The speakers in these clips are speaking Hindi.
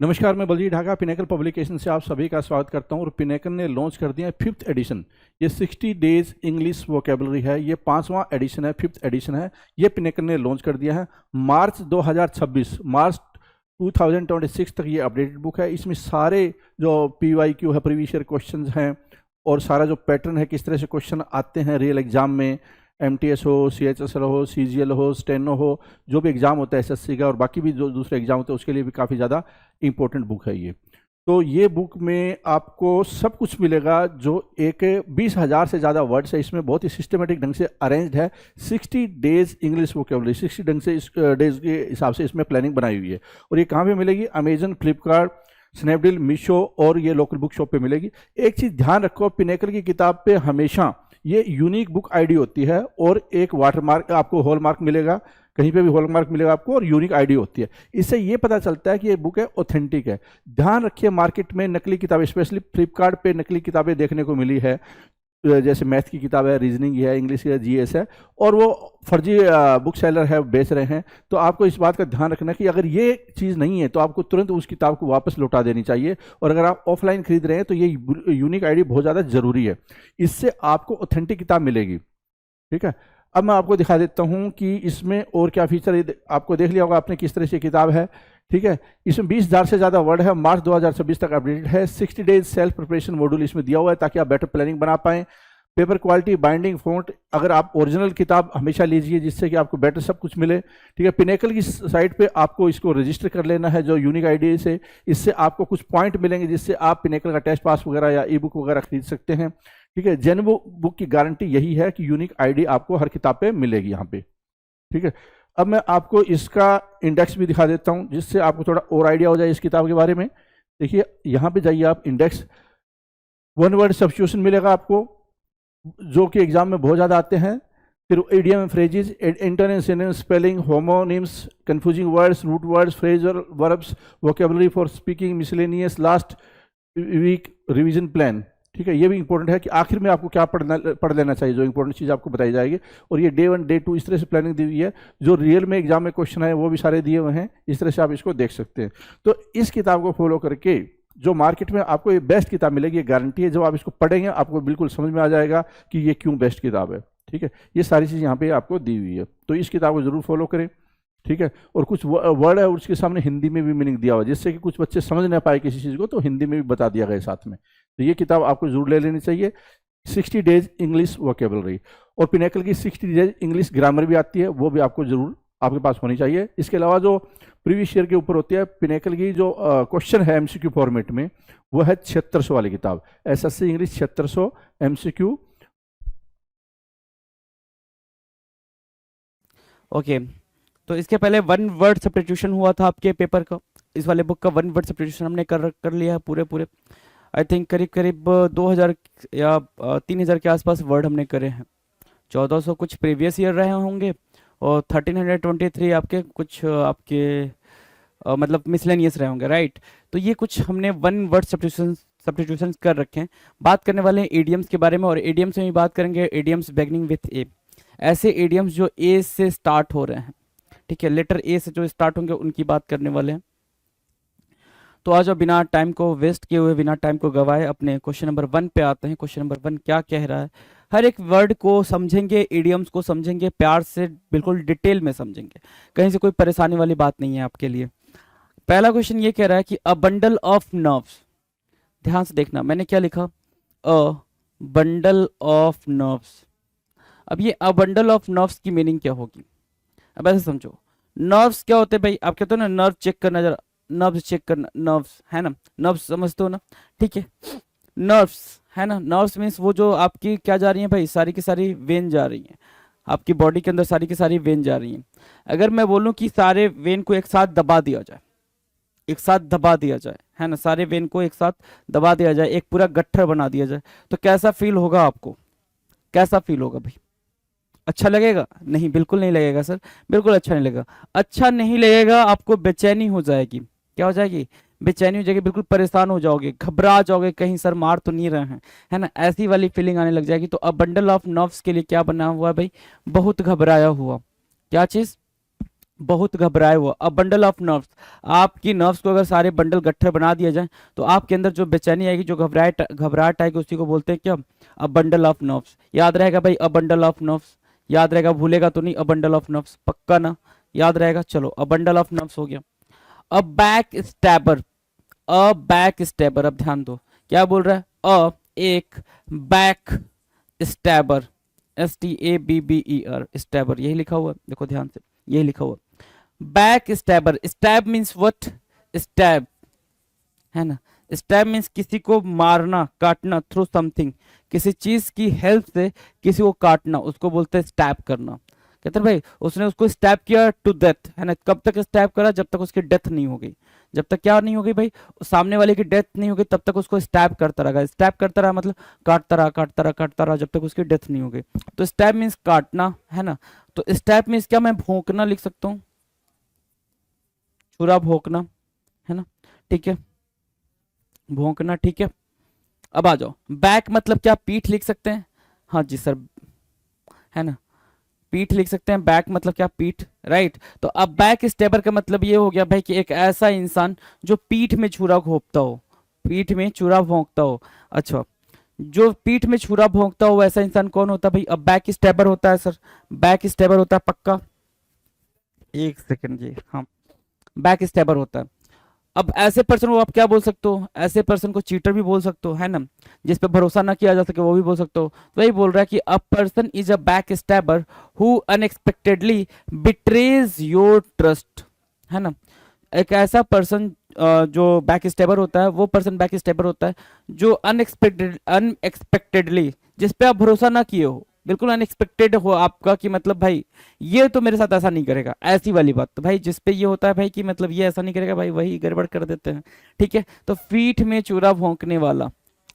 नमस्कार, मैं बलजीत ढाका पिनेकल पब्लिकेशन से आप सभी का स्वागत करता हूं। और पिनेकल ने लॉन्च कर दिया है 5th एडिशन। ये 60 डेज इंग्लिश वोकेबलरी है। ये 5वां एडिशन है, 5th एडिशन है। ये पिनेकल ने लॉन्च कर दिया है मार्च 2026 तक। ये अपडेटेड बुक है। इसमें सारे जो PYQ है, प्रीवियस ईयर क्वेश्चन हैं, और सारा जो पैटर्न है, किस तरह से क्वेश्चन आते हैं रियल एग्जाम में, MTS हो, CHSL हो, CGL हो, स्टेनो हो, जो भी एग्ज़ाम होता है SSC का और बाकी भी जो दूसरे एग्जाम होते हैं उसके लिए भी काफ़ी ज़्यादा इंपॉर्टेंट बुक है ये। तो ये बुक में आपको सब कुछ मिलेगा। जो एक 20,000 से ज़्यादा वर्ड्स है इसमें, बहुत ही सिस्टमेटिक ढंग से अरेंज्ड है। 60 डेज इंग्लिश वोकेबलरी, 60 ढंग से इस डेज के हिसाब से इसमें प्लानिंग बनाई हुई है। और ये कहाँ पे मिलेगी? अमेजन, फ्लिपकार्ट, स्नैपडील, मीशो और ये लोकल बुक शॉप पे मिलेगी। एक चीज़ ध्यान रखो, पिनेकल की किताब पे हमेशा ये यूनिक बुक आईडी होती है और एक वाटरमार्क, आपको हॉलमार्क मिलेगा, कहीं पे भी हॉलमार्क मिलेगा आपको, और यूनिक आईडी होती है। इससे ये पता चलता है कि ये बुक है ऑथेंटिक है। ध्यान रखिए, मार्केट में नकली किताबें, स्पेशली फ्लिपकार्ट पे नकली किताबें देखने को मिली है, जैसे मैथ की किताब है, रीजनिंग है, इंग्लिश है, GS है, और वो फर्जी बुक सेलर है, बेच रहे हैं। तो आपको इस बात का ध्यान रखना कि अगर ये चीज़ नहीं है तो आपको तुरंत उस किताब को वापस लौटा देनी चाहिए। और अगर आप ऑफलाइन खरीद रहे हैं तो ये यूनिक आईडी बहुत ज़्यादा ज़रूरी है। इससे आपको ऑथेंटिक किताब मिलेगी। ठीक है, अब मैं आपको दिखा देता हूँ कि इसमें और क्या फीचर, आपको देख लिया होगा आपने किस तरह से किताब है। ठीक है, इसमें 20,000 से ज़्यादा वर्ड है। मार्च 2026 तक अपडेटेड है। 60 डेज सेल्फ प्रिपरेशन मॉड्यूल इसमें दिया हुआ है ताकि आप बेटर प्लानिंग बना पाएं। पेपर क्वालिटी, बाइंडिंग, फॉन्ट, अगर आप ओरिजिनल किताब हमेशा लीजिए जिससे कि आपको बेटर सब कुछ मिले। ठीक है, पिनेकल की साइट पे आपको इसको रजिस्टर कर लेना है जो यूनिक आईडी से। इससे आपको कुछ पॉइंट मिलेंगे जिससे आप पिनेकल का टेस्ट पास वगैरह या ई बुक वगैरह खरीद सकते हैं। ठीक है, जेन्युइन बुक की गारंटी यही है कि यूनिक आईडी आपको हर किताब पे मिलेगी यहाँ पे। ठीक है, अब मैं आपको इसका इंडेक्स भी दिखा देता हूँ जिससे आपको थोड़ा और आइडिया हो जाए इस किताब के बारे में। देखिए, यहाँ पे जाइए आप, इंडेक्स, वन वर्ड सब्स्टिट्यूशन मिलेगा आपको जो कि एग्जाम में बहुत ज़्यादा आते हैं। फिर idiom, phrases, internet, synonyms, spelling, homonyms, confusing words, root words, phrasal verbs, vocabulary for speaking, miscellaneous, last week revision plan. ठीक है, ये भी इंपॉर्टेंट है कि आखिर में आपको क्या पढ़ लेना चाहिए, जो इंपॉर्टेंट चीज़ आपको बताई जाएगी। और ये डे 1, डे 2 इस तरह से प्लानिंग दी हुई है। जो रियल में एग्जाम में क्वेश्चन है वो भी सारे दिए हुए हैं। इस तरह से आप इसको देख सकते हैं। तो इस किताब को फॉलो करके जो मार्केट में आपको ये बेस्ट किताब मिलेगी, ये गारंटी है। जब आप इसको पढ़ेंगे आपको बिल्कुल समझ में आ जाएगा कि ये क्यों बेस्ट किताब है। ठीक है, ये सारी चीज़ यहाँ पे आपको दी हुई है, तो इस किताब को जरूर फॉलो करें। ठीक है, और कुछ वर्ड है उसके सामने हिंदी में भी मीनिंग दिया हुआ है जिससे कि कुछ बच्चे समझ ना पाए किसी चीज़ को, तो हिंदी में भी बता दिया गया साथ में। तो ये किताब आपको जरूर ले लेनी चाहिए, 60 डेज इंग्लिश वोकेबलरी। और पिनेकल की 60 डेज इंग्लिश ग्रामर भी आती है, वो भी आपको जरूर आपके पास होनी चाहिए। इसके अलावा जो प्रीवियस ईयर के ऊपर होती है, पिनेकल की जो क्वेश्चन है MCQ फॉर्मेट में, वो है 7600 वाली किताब, SSC इंग्लिश 7600 MCQ। ओके, तो इसके पहले वन वर्ड सब्स्टिट्यूशन हुआ था आपके पेपर का। इस वाले बुक का वन वर्ड सब्स्टिट्यूशन हमने कर लिया है पूरे आई थिंक करीब 2000 या 3000 के आसपास वर्ड हमने करे हैं। 1400 कुछ प्रीवियस ईयर रहे होंगे और 1323 आपके कुछ आपके मतलब मिसलेनियस रहे होंगे, राइट। तो ये कुछ हमने वन वर्ड सब्स्टिट्यूशन कर रखे हैं। बात करने वाले हैं एडियम्स के बारे में, और एडियम्स में भी बात करेंगे एडियम्स बिगिनिंग विथ ए, ऐसे एडियम्स जो ए से स्टार्ट हो रहे हैं। ठीक है, लेटर ए से जो स्टार्ट होंगे उनकी बात करने वाले हैं। तो आज बिना टाइम को वेस्ट किए हुए, बिना टाइम को गवाए, अपने क्वेश्चन नंबर 1 पे आते हैं। क्वेश्चन नंबर 1 क्या कह रहा है? हर एक वर्ड को समझेंगे, इडियम्स को समझेंगे, प्यार से बिल्कुल डिटेल में समझेंगे, कहीं से कोई परेशानी वाली बात नहीं है आपके लिए। पहला क्वेश्चन ये कह रहा है कि अ बंडल ऑफ नर्व्स, ध्यान से देखना मैंने क्या लिखा, अ बंडल ऑफ नर्व्स। अब ये अ बंडल ऑफ नर्व्स की मीनिंग क्या होगी? अब ऐसे समझो, नर्व्स क्या होते हैं भाई? आप कहते हो ना नर्व चेक करना, जरा नर्व्स चेक करना, नर्व्स है ना, नर्व्स समझते हो ना? ठीक है, नर्व्स है ना, नर्व्स मीन्स वो जो आपकी क्या जा रही है भाई, सारी की सारी वेन जा रही हैं आपकी बॉडी के अंदर, सारी की सारी वेन जा रही हैं। अगर मैं बोलूं कि सारे वेन को एक साथ दबा दिया जाए, एक साथ दबा दिया जाए, है ना, सारे वेन को एक साथ दबा दिया जाए, एक पूरा गट्ठर बना दिया जाए, तो कैसा फील होगा आपको? कैसा फील होगा भाई? अच्छा लगेगा? नहीं, बिल्कुल नहीं लगेगा सर, बिल्कुल अच्छा नहीं लगेगा। अच्छा नहीं लगेगा, आपको बेचैनी हो जाएगी। क्या हो जाएगी? बेचैनी हो जाएगी, बिल्कुल परेशान हो जाओगे, घबरा जाओगे, कहीं सर मार तो नहीं रहे हैं, है ना, ऐसी वाली फीलिंग आने लग जाएगी। तो अ बंडल ऑफ नर्व्स के लिए क्या बना हुआ है भाई? बहुत घबराया हुआ। क्या चीज? बहुत घबराए हुआ, अ बंडल ऑफ नर्व्स, आपकी नर्व्स को अगर सारे बंडल गट्ठर बना दिया जाए तो आपके अंदर जो बेचैनी आएगी, जो घबराहट आएगी, उसी को बोलते हैं क्या, अ बंडल ऑफ नर्व्स। याद रहेगा भाई, अ बंडल ऑफ नर्व्स, याद रहेगा, भूलेगा तो नहीं, अ बंडल ऑफ नर्व्स, पक्का ना, याद रहेगा। चलो, अ बंडल ऑफ नर्व्स हो गया। A back stabber, a back stabber, अब ध्यान दो क्या बोल रहा है, अ एक बैक स्टैबर, STABBER, स्टैबर, यही लिखा हुआ है, देखो ध्यान से, यही लिखा हुआ, back stabber. Stab means what, stab, है ना, स्टैब मीन्स किसी को मारना, काटना, थ्रू समथिंग, किसी चीज की हेल्प से किसी को काटना, उसको बोलते हैं स्टैब करना। कहते हैं भाई उसने उसको स्टैब किया टू डेथ, है ना, कब तक स्टैब करा, जब तक उसकी डेथ नहीं हो गई, जब तक क्या नहीं हो गई भाई, सामने वाले की डेथ नहीं हो गई, तब तक उसको स्टैब करता रहा। स्टैब करता रहा मतलब काटता रहा, काटता रहा, काटता रहा, जब तक उसकी डेथ नहीं हो गई। तो स्टैब मीन्स काटना, है ना। तो स्टैब मीन्स क्या, मैं भोंकना लिख सकता हूँ, छुरा भोंकना, है ना, ठीक है, भोंकना, ठीक है। अब आ जाओ, बैक मतलब क्या, पीठ लिख सकते हैं, हाँ जी सर, है ना, पीठ लिख सकते हैं, बैक मतलब क्या, पीठ, राइट। तो अब बैक स्टेबर का मतलब ये हो गया भाई कि एक ऐसा इंसान जो पीठ में छुरा घोंपता हो, पीठ में छुरा भोंकता हो। अच्छा, जो पीठ में छुरा भोंकता हो वैसा इंसान कौन होता है भाई, अब बैक स्टेबर होता है सर, बैक स्टेबर होता है पक्का, एक सेकंड जी, हाँ, बैक स्टेबर होता है। अब ऐसे पर्सन को आप क्या बोल सकते हो, ऐसे पर्सन को चीटर भी बोल सकते हो, है ना, जिस पे भरोसा ना किया जा सके वो भी बोल सकते हो। तो वही बोल रहा है कि a person is a back stabber who unexpectedly betrays your trust, है ना। एक ऐसा पर्सन जो बैक स्टैबर होता है, वो पर्सन बैक स्टैबर होता है जो अनएक्सपेक्टेडली, जिस पे आप भरोसा ना किए हो, बिल्कुल अनएक्सपेक्टेड हो आपका, कि मतलब भाई ये तो मेरे साथ ऐसा नहीं करेगा, ऐसी वाली बात। तो भाई जिस पे ये होता है भाई कि मतलब ये ऐसा नहीं करेगा भाई, वही गड़बड़ कर देते हैं, ठीक है। तो पीठ में चूरा भोंकने वाला,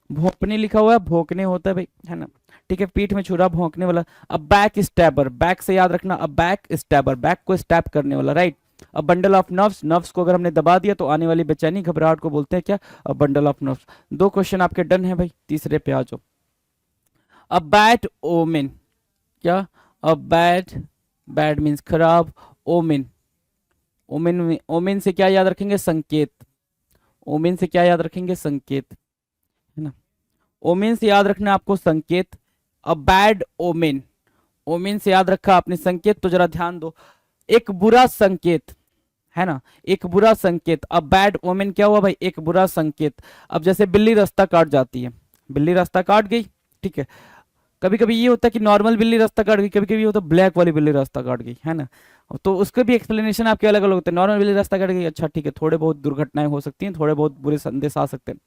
भोंकने लिखा हुआ है, भोंकने होता है भाई, है ना, ठीक है, पीठ में छुरा भोंकने वाला। अब बैक स्टैबर, बैक से याद रखना, अब बैक स्टैबर, बैक को स्टैब करने वाला, राइट। अब बंडल ऑफ नर्व्स, नर्व्स को अगर हमने दबा दिया तो आने वाली बेचैनी घबराहट को बोलते हैं क्या, अब बंडल ऑफ नर्व्स। दो क्वेश्चन आपके डन है भाई, तीसरे पे आ जाओ। अब बैड ओमेन, क्या, अब बैड, बैड मीन्स खराब, ओमेन, ओमेन, ओमेन से क्या याद रखेंगे, संकेत, ओमेन से क्या याद रखेंगे, संकेत, है ना, ओमेन से याद रखना है आपको संकेत। अ बैड ओमेन, ओमेन से याद रखा आपने संकेत, तो जरा ध्यान दो, एक बुरा संकेत, है ना, एक बुरा संकेत। अब बैड ओमेन क्या हुआ भाई, एक बुरा संकेत। अब जैसे बिल्ली रास्ता काट जाती है, बिल्ली रास्ता काट गई, ठीक है, कभी कभी ये होता है कि नॉर्मल बिल्ली रास्ता काट गई, कभी कभी ये होता है ब्लैक वाली बिल्ली रास्ता काट गई, है ना। तो उसके भी एक्सप्लेनेशन आपके अलग अलग होते हैं। नॉर्मल बिल्ली रास्ता काट गई, अच्छा ठीक है, थोड़े बहुत दुर्घटनाएं हो सकती हैं, थोड़े बहुत बुरे संदेश आ सकते हैं,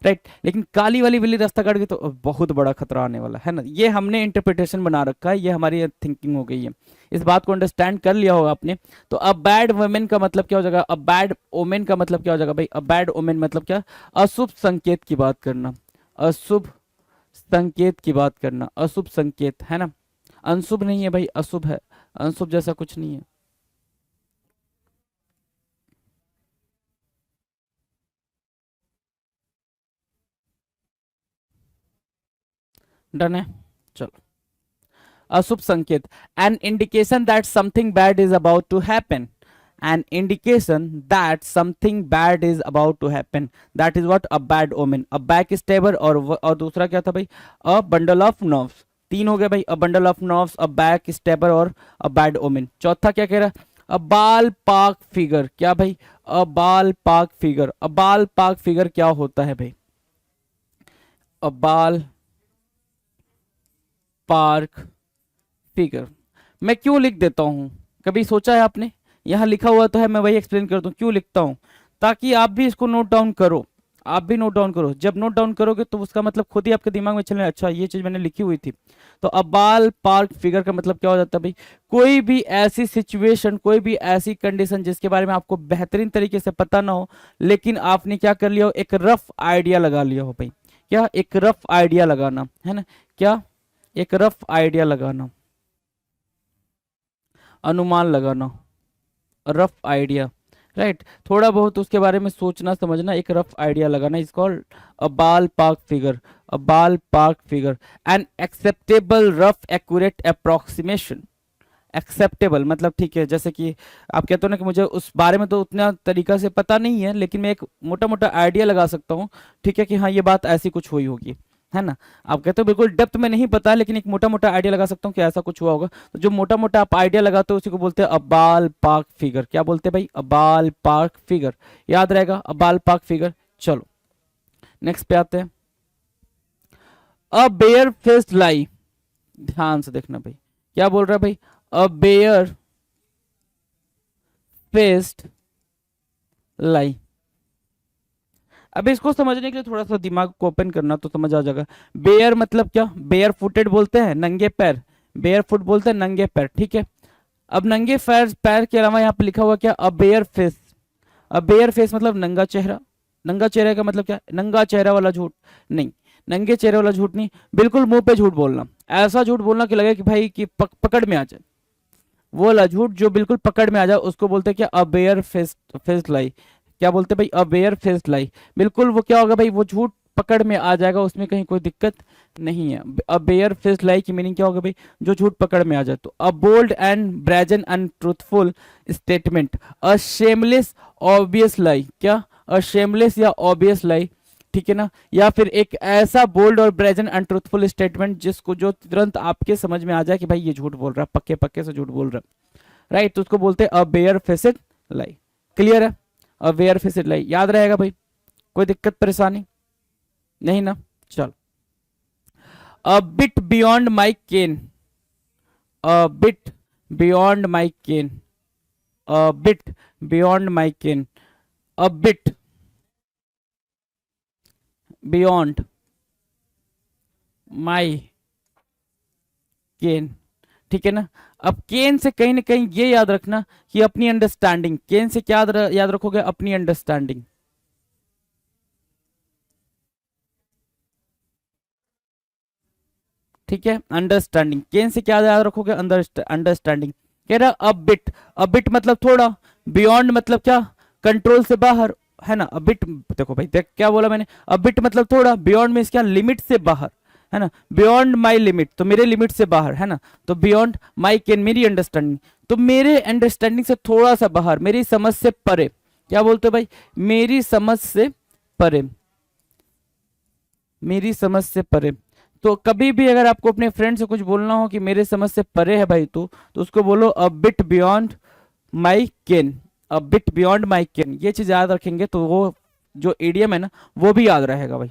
राइट। लेकिन काली वाली बिल्ली रास्ता काट गई तो बहुत बड़ा खतरा आने वाला है ना। ये हमने इंटरप्रिटेशन बना रखा है, ये हमारी थिंकिंग हो गई है, इस बात को अंडरस्टैंड कर लिया होगा आपने। तो अब बैड वुमेन का मतलब क्या हो जाएगा, अब बैड ओमेन का मतलब क्या हो जाएगा भाई, अब बैड ओमेन मतलब क्या, अशुभ संकेत की बात करना, अशुभ संकेत की बात करना, अशुभ संकेत, है ना, अनशुभ नहीं है भाई, अशुभ है, अनशुभ जैसा कुछ नहीं है। डन है, चलो। अशुभ संकेत, an indication that something bad is about to happen, an indication that something bad is about to happen, that is what a bad omen। a backstabber और दूसरा क्या था भाई, a bundle of nerves, तीन हो गया भाई, a bundle of nerves, a backstabber और a bad omen। चौथा क्या कह रहा है, a ballpark figure, क्या भाई, a ballpark figure, a ballpark figure क्या होता है भाई, a ballpark figure, मैं क्यों लिख देता हूं, कभी सोचा है आपने, यहाँ लिखा हुआ तो है, मैं वही एक्सप्लेन करता हूँ क्यों लिखता हूँ, ताकि आप भी इसको नोट डाउन करो, आप भी नोट डाउन करो। जब नोट डाउन करोगे तो उसका मतलब खुद ही आपके दिमाग में चलने, अच्छा ये चीज मैंने लिखी हुई थी। तो अब बाल पार्क फिगर का मतलब क्या हो जाता है भाई, कोई भी ऐसी सिचुएशन, कोई भी ऐसी कंडीशन जिसके बारे में आपको बेहतरीन तरीके से पता ना हो, लेकिन आपने क्या कर लिया हो, एक रफ आइडिया लगा लिया हो भाई, क्या, एक रफ आइडिया लगाना, है ना, क्या, एक रफ आइडिया लगाना, अनुमान लगाना, रफ आइडिया, राइट, थोड़ा बहुत उसके बारे में सोचना समझना, एक रफ आइडिया लगाना, इज कॉल्ड अ बाल पार्क फिगर, अ बाल park figure, an acceptable rough accurate approximation, acceptable मतलब ठीक है, जैसे कि आप कहते हो ना कि मुझे उस बारे में तो उतना तरीका से पता नहीं है, लेकिन मैं एक मोटा मोटा आइडिया लगा सकता हूँ, ठीक है, कि हाँ ये बात ऐसी कुछ हुई होगी, है ना। आप कहते हो बिल्कुल डेप्थ में नहीं पता, लेकिन एक मोटा मोटा आइडिया लगा सकता हूँ कि ऐसा कुछ हुआ होगा। तो जो मोटा मोटा आप आइडिया लगाते हो उसी को बोलते हैं अबाल पाक फिगर। क्या बोलते हैं भाई? अबाल पाक फिगर। याद रहेगा अबाल पाक फिगर। चलो नेक्स्ट पे आते हैं। अ बेयर फेस्ड लाई, ध्यान से देखना भाई, क्या बोल रहा है भाई? अ बेयर फेस्ड लाई। अब इसको समझने के लिए थोड़ा सा दिमाग को ओपन करना तो समझ आ जाएगा। बेयर मतलब क्या? बेयर फुटेड बोलते हैं, नंगे पैर। बेयर फुट बोलते हैं नंगे पैर, ठीक है। अब नंगे पैर पैर के अलावा यहाँ पे लिखा हुआ क्या? A bear face. A bear face मतलब नंगा चेहरा। नंगा चेहरे का मतलब क्या? नंगा चेहरा वाला झूठ नहीं, नंगे चेहरे वाला झूठ नहीं, बिल्कुल मुंह पे झूठ बोलना। ऐसा झूठ बोलना कि लगे कि भाई कि पकड़ में आ जाए, वो वाला झूठ जो बिल्कुल पकड़ में आ जाए, उसको बोलते हैं क्या? अ बेयर फेस फेस लाई। क्या बोलते हैं भाई? अ बेयर फेस लाई। बिल्कुल वो क्या होगा भाई? वो झूठ पकड़ में आ जाएगा, उसमें कहीं कोई दिक्कत नहीं है। अ बेयर फेस लाई की मीनिंग क्या होगा भाई? जो झूठ पकड़ में आ जाए। तो a bold and brazen untruthful statement, a shameless obvious lie. क्या? अ शेमलेस या ऑब्वियस लाई, ठीक है ना। या फिर एक ऐसा बोल्ड और ब्रेजन अनट्रूथफुल स्टेटमेंट जिसको जो तुरंत आपके समझ में आ जाए कि भाई ये झूठ बोल रहा है, पक्के पक्के से झूठ बोल रहा है, राइट। तो उसको बोलते हैं a bare faced lie. Clear है? अ बेयर फेस्ड लाई याद रहेगा भाई? कोई दिक्कत परेशानी नहीं ना? चल, a bit beyond my ken. A bit beyond my ken. A bit beyond my ken. A bit beyond my ken, ठीक है ना। अब केन से कहीं ना कहीं ये याद रखना कि अपनी अंडरस्टैंडिंग। केन से क्या याद रखोगे? अपनी अंडरस्टैंडिंग, ठीक है। अंडरस्टैंडिंग, केन से क्या याद रखोगे? अंडरस्टैंडिंग। कह रहा अब बिट मतलब थोड़ा, बियॉन्ड मतलब क्या? कंट्रोल से बाहर, है ना। अब बिट, देखो भाई देख क्या बोला मैंने, अब बिट मतलब थोड़ा, बियॉन्ड मीन्स क्या? लिमिट से बाहर, है ना। बियॉन्ड माई लिमिट तो मेरे लिमिट से बाहर, है ना। तो बियॉन्ड माई कैन मेरी अंडरस्टैंडिंग, तो मेरे अंडरस्टैंडिंग से थोड़ा सा बाहर, मेरी समझ से परे। क्या बोलते हो भाई? मेरी समझ से परे, मेरी समझ से परे। तो कभी भी अगर आपको अपने फ्रेंड से कुछ बोलना हो कि मेरे समझ से परे है भाई तो उसको बोलो a bit beyond my ken. A bit beyond my ken, ये चीज याद रखेंगे तो वो जो एडियम है ना वो भी याद रहेगा भाई।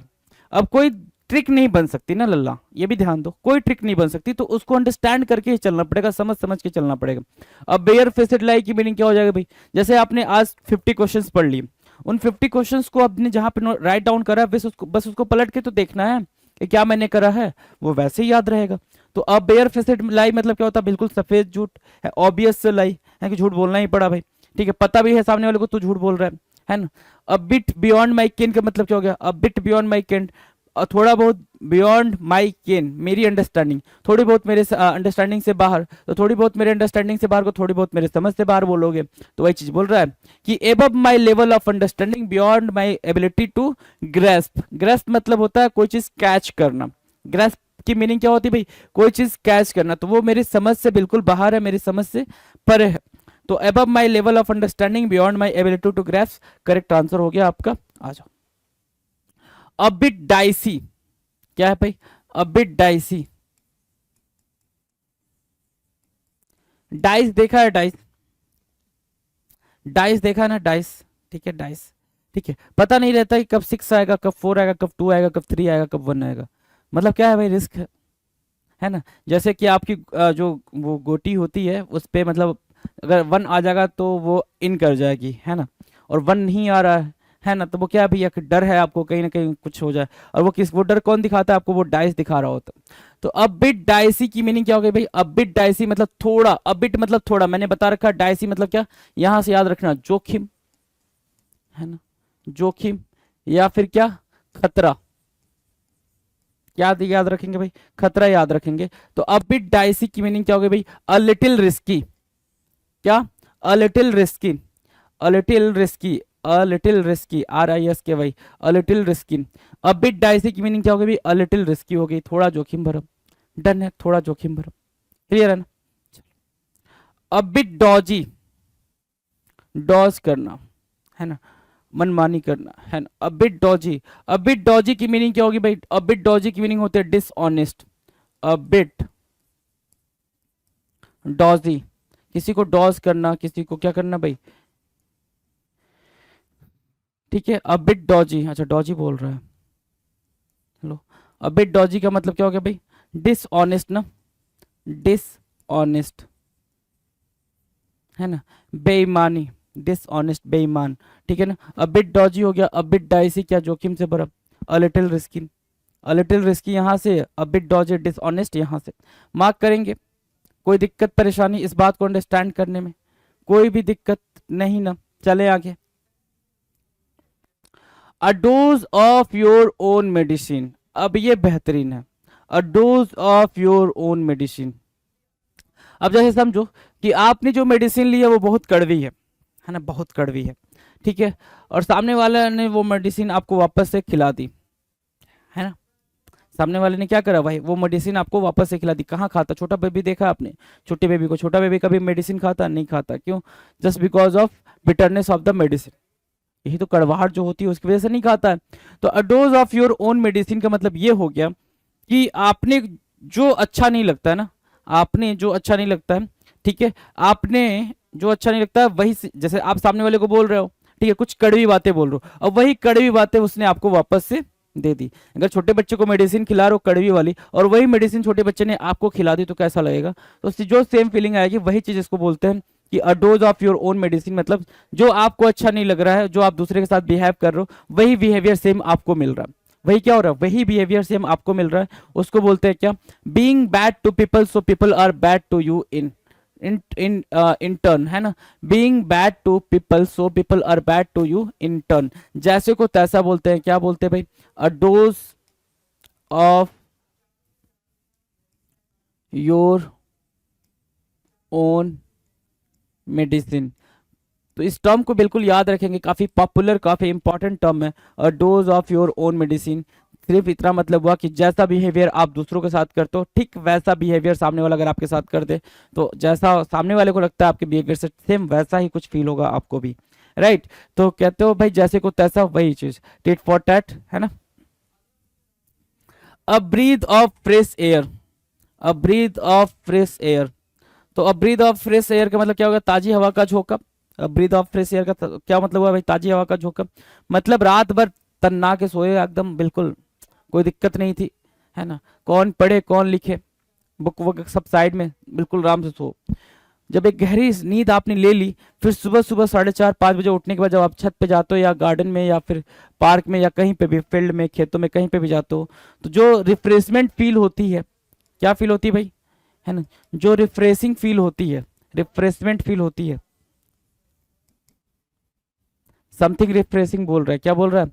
अब कोई ट्रिक नहीं बन सकती ना लल्ला, ये भी ध्यान दो, कोई ट्रिक नहीं बन सकती, तो उसको अंडरस्टैंड करके ही चलना पड़ेगा, समझ समझ के चलना पड़ेगा। अब बेयर फेसेड लाई की मीनिंग क्या हो जाएगा भाई? जैसे आपने आज 50 क्वेश्चंस पढ़ लिए, उन 50 क्वेश्चंस को आपने जहां पे राइट डाउन करा है बस उसको पलट के तो देखना है कि क्या मैंने करा है, वो वैसे ही याद रहेगा। तो अब बेयर फेसेड लाई मतलब क्या होता है? बिल्कुल सफेद झूठ है, ऑब्वियस लाई है कि झूठ बोलना ही पड़ा भाई, ठीक है, पता भी है सामने वाले को तो झूठ बोल रहा है ना। अब बिट बियॉन्ड माई केन का मतलब क्या हो गया? अब बिट बियॉन्ड माई केन, थोड़ा बहुत बियॉन्ड माई केन मेरी अंडरस्टैंडिंग, थोड़ी बहुत मेरे अंडरस्टैंडिंग से बाहर, तो थोड़ी बहुत मेरे अंडरस्टैंडिंग से बाहर को थोड़ी बहुत मेरे समझ से बाहर बोलोगे तो वही चीज बोल रहा है कि above my level of understanding beyond my ability to grasp. Grasp मतलब होता है कोई चीज कैच करना। ग्रेस्प की मीनिंग क्या होती है भाई? कोई चीज कैच करना, तो वो मेरी समझ से बिल्कुल बाहर है, मेरी समझ से परे है। तो above my level of understanding beyond my ability to grasp, correct answer हो गया आपका। आ जाओ। अ बिट डाइसी, क्या है भाई? A bit dicey. डाइस देखा है? डाइस, डाइस देखा है ना? डाइस, ठीक है, डाइस, ठीक है। पता नहीं रहता कि कब 6 आएगा, कब 4 आएगा, कब 2 आएगा, कब 3 आएगा, कब 1 आएगा। मतलब क्या है भाई? रिस्क है ना। जैसे कि आपकी जो वो गोटी होती है उस पे मतलब अगर 1 आ जाएगा तो वो इन कर जाएगी, है ना। और 1 नहीं आ रहा है ना, तो वो क्या है भैया? डर है आपको कहीं ना कहीं कुछ हो जाए। और वो डर कौन दिखाता है आपको? वो डाइस दिखा रहा होता है। तो अब बिट डाइसी की मीनिंग क्या हो गई भाई? अब बिट डाइसी मतलब थोड़ा, अब बिट मतलब थोड़ा, मैंने बता रखा। डाइसी मतलब क्या? यहां से याद रखना जोखिम, है ना, जोखिम, या फिर क्या? खतरा। क्या याद रखेंगे भाई? खतरा याद रखेंगे। तो अब बिट डाइसी की मीनिंग क्या हो गई भाई? A little risky. क्या? A little risky, a little risky, a little risky, RISK, a little risky. अब बिट डाइसी की मीनिंग क्या हो गई भाई? अ लिटिल रिस्की हो गई, थोड़ा जोखिम भरम। डन है, थोड़ा जोखिम भरम। क्लियर है ना? अ बिट डॉजी, डॉज करना है ना, मनमानी करना है ना, a bit Doge. A bit Doge की मीनिंग क्या होगी भाई? अ बिट डॉजी की मीनिंग होती है डिसऑनेस्ट। अ बिट डॉजी, किसी को डॉज करना, किसी को क्या करना भाई, ठीक है। अ बिट डॉजी, अच्छा डॉजी बोल रहा है, हेलो। अ बिट डॉजी का मतलब क्या हो गया भाई? डिसऑनेस्ट ना, डिसऑनेस्ट है ना, बेईमानी, डिसऑनेस्ट बेईमान, ठीक है ना। अ बिट डॉजी हो गया। अ बिट डाइसी, क्या जोखिम से भरा, अ little risky, a little risky यहाँ से, अ बिट डॉजी डिसऑनेस्ट यहाँ से। मार्क करेंगे। कोई दिक्कत परेशानी इस बात को अंडरस्टैंड करने में? कोई भी दिक्कत नहीं ना, चले आगे। अ dose of your own medicine, अब ये बेहतरीन है। अ dose of your own medicine, अब जैसे समझो कि आपने जो मेडिसिन ली है वो बहुत कड़वी है ना, बहुत कड़वी है, ठीक है। और सामने वाले ने वो मेडिसिन आपको वापस से खिला दी, है ना। सामने वाले ने क्या करा भाई? वो मेडिसिन आपको वापस से खिला दी। कहाँ खाता? छोटा बेबी देखा आपने? छोटे बेबी को, छोटा बेबी कभी मेडिसिन खाता नहीं? खाता, क्यों? Just because of bitterness of the medicine, यही तो कड़वाहट जो होती है उसकी वजह से नहीं खाता है। तो अ dose of your own medicine का मतलब ये हो गया कि आपने जो अच्छा नहीं लगता है ना, आपने जो अच्छा नहीं लगता है, ठीक है, आपने जो अच्छा नहीं लगता है वही जैसे आप सामने वाले को बोल रहे हो, ठीक है, कुछ कड़वी बातें बोल रहे हो, और वही कड़वी बातें उसने आपको वापस से दे दी। अगर छोटे बच्चे को मेडिसिन खिला रहे हो कड़वी वाली, और वही मेडिसिन छोटे बच्चे ने आपको खिला दी, तो कैसा लगेगा? तो जो सेम फीलिंग आएगी, वही चीज इसको बोलते हैं कि अ dose of your own medicine, मतलब जो आपको अच्छा नहीं लग रहा है, जो आप दूसरे के साथ बिहेव कर रहे हो, वही बिहेवियर सेम आपको मिल रहा है। वही क्या हो रहा है? वही बिहेवियर सेम आपको मिल रहा है, उसको बोलते हैं क्या? Being bad to people so people are bad to you in turn, है ना। Being bad to people so people are bad to you in turn, जैसे को तैसा बोलते हैं। क्या बोलते हैं भाई? A dose of your own medicine. तो इस टर्म को बिल्कुल याद रखेंगे, काफी पॉपुलर, काफी इंपॉर्टेंट टर्म है, अ dose of your own medicine. सिर्फ इतना मतलब हुआ कि जैसा बिहेवियर आप दूसरों के साथ करते हो, ठीक वैसा बिहेवियर सामने वाला अगर आपके साथ कर दे, तो जैसा सामने वाले को लगता है आपके बिहेवियर से, सेम वैसा ही कुछ फील होगा आपको भी, राइट। तो कहते हो भाई जैसे को तैसा वही चीज, टिट फॉर टैट, है ना। A breath of fresh air, a breath of fresh air. तो a breath of fresh air का मतलब क्या होगा? ताजी हवा का झोंका। ब्रीथ ऑफ फ्रेश एयर का क्या मतलब हुआ भाई? ताजी हवा का झोंका। मतलब रात भर तन्ना के सोए एकदम, बिल्कुल कोई दिक्कत नहीं थी, है ना। कौन पढ़े कौन लिखे, बुक वुक सब साइड में, बिल्कुल आराम से सो। जब एक गहरी नींद आपने ले ली, फिर सुबह सुबह 4:30-5 बजे उठने के बाद जब आप छत पे जाते हो, या गार्डन में, या फिर पार्क में, या कहीं पे भी, फील्ड में, खेतों में, कहीं पे भी जाते हो, तो जो रिफ्रेशमेंट फील होती है, क्या फील होती है भाई? है ना, जो रिफ्रेशिंग फील होती है, रिफ्रेशमेंट फील होती है, समथिंग रिफ्रेशिंग बोल रहा है, क्या बोल रहा है?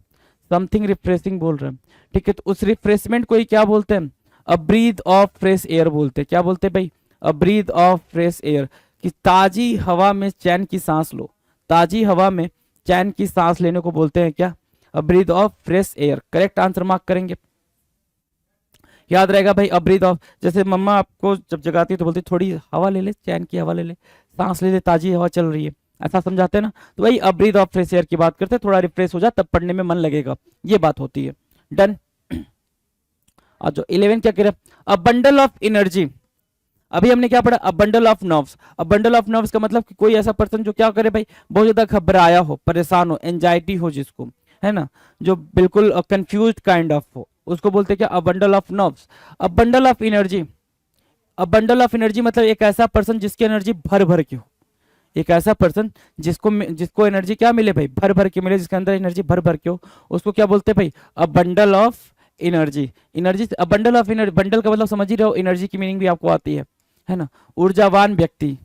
समथिंग रिफ्रेशिंग बोल रहा है, ठीक है। तो उस रिफ्रेशमेंट को ही क्या बोलते हैं? अ ब्रीथ ऑफ फ्रेश एयर बोलते हैं। क्या बोलते हैं भाई? अ ब्रीथ ऑफ फ्रेश एयर, कि ताजी हवा में चैन की सांस लो, ताजी हवा में चैन की सांस लेने को बोलते हैं क्या? A breath of fresh air. Correct answer mark करेंगे, याद रहेगा भाई। अ ब्रीथ ऑफ, जैसे मम्मा आपको जब जगाती है तो बोलती है थोड़ी हवा ले ले, चैन की हवा ले ले, सांस ले ले, ताजी हवा चल रही है, ऐसा समझाते हैं ना। तो वही अ ब्रीथ ऑफ फ्रेश एयर की बात करते हैं, थोड़ा रिफ्रेश हो जा तब पढ़ने में मन लगेगा, ये बात होती है। डन। और जो 11 क्या कह रहे हैं? A bundle of energy. अभी हमने क्या पढ़ा? A bundle of nerves. A bundle of nerves का मतलब कि कोई ऐसा पर्सन जो क्या करे भाई? बहुत ज्यादा घबराया हो, परेशान हो, एंजाइटी हो जिसको, है ना, जो बिल्कुल कंफ्यूज काइंड ऑफ हो, उसको बोलते हैं क्या? A bundle of nerves. A bundle of energy, a bundle of energy मतलब एक ऐसा पर्सन जिसकी एनर्जी भर भर की हो, एक ऐसा पर्सन जिसको एनर्जी क्या मिले भाई? भर भर के मिले, जिसके अंदर एनर्जी भर भर के हो, उसको क्या बोलते हैं भाई? A bundle of energy. Energy, a bundle of energy, bundle का मतलब समझ ही रहे हो, एनर्जी की मीनिंग भी आपको आती है ना। ऊर्जावान व्यक्ति,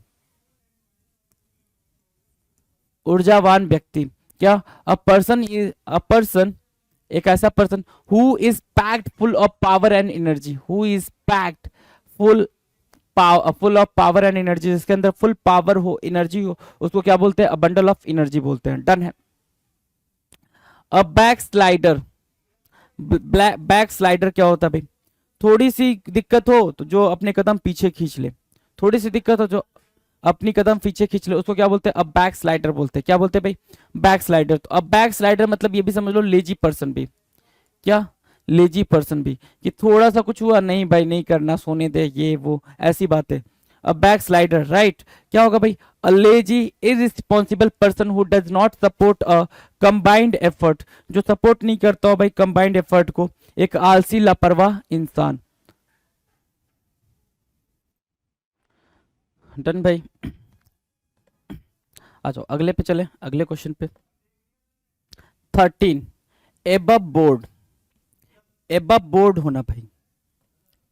ऊर्जावान व्यक्ति, क्या? A person is, a person, एक ऐसा person who is packed full of power and energy, who is packed full, full of power and energy, जिसके अंदर फुल पावर हो, एनर्जी हो, उसको क्या बोलते हैं? बंडल ऑफ एनर्जी बोलते हैं। डन है। अब बैक स्लाइडर, बैक स्लाइडर क्या होता है भाई? थोड़ी सी दिक्कत हो तो जो अपने कदम पीछे खींच ले, थोड़ी सी दिक्कत हो जो अपनी कदम पीछे खींच ले, उसको क्या बोलते हैं? अब बैक स्लाइडर बोलते हैं। क्या बोलते हैं भाई? Back slider. तो अब बैक स्लाइडर मतलब ये भी समझ लो लेजी पर्सन भी। क्या? लेजी पर्सन भी, कि थोड़ा सा कुछ हुआ, नहीं भाई नहीं करना, सोने दे, ये वो ऐसी बात है। अब बैक स्लाइडर, राइट। क्या होगा भाई? A lazy irresponsible person who does not support a combined effort, जो सपोर्ट नहीं करता हो भाई कंबाइंड एफर्ट को, एक आलसी लापरवाह इंसान। डन भाई। आ जाओ अगले पे चले, अगले क्वेश्चन पे। 13, एबव बोर्ड। एबव बोर्ड होना भाई,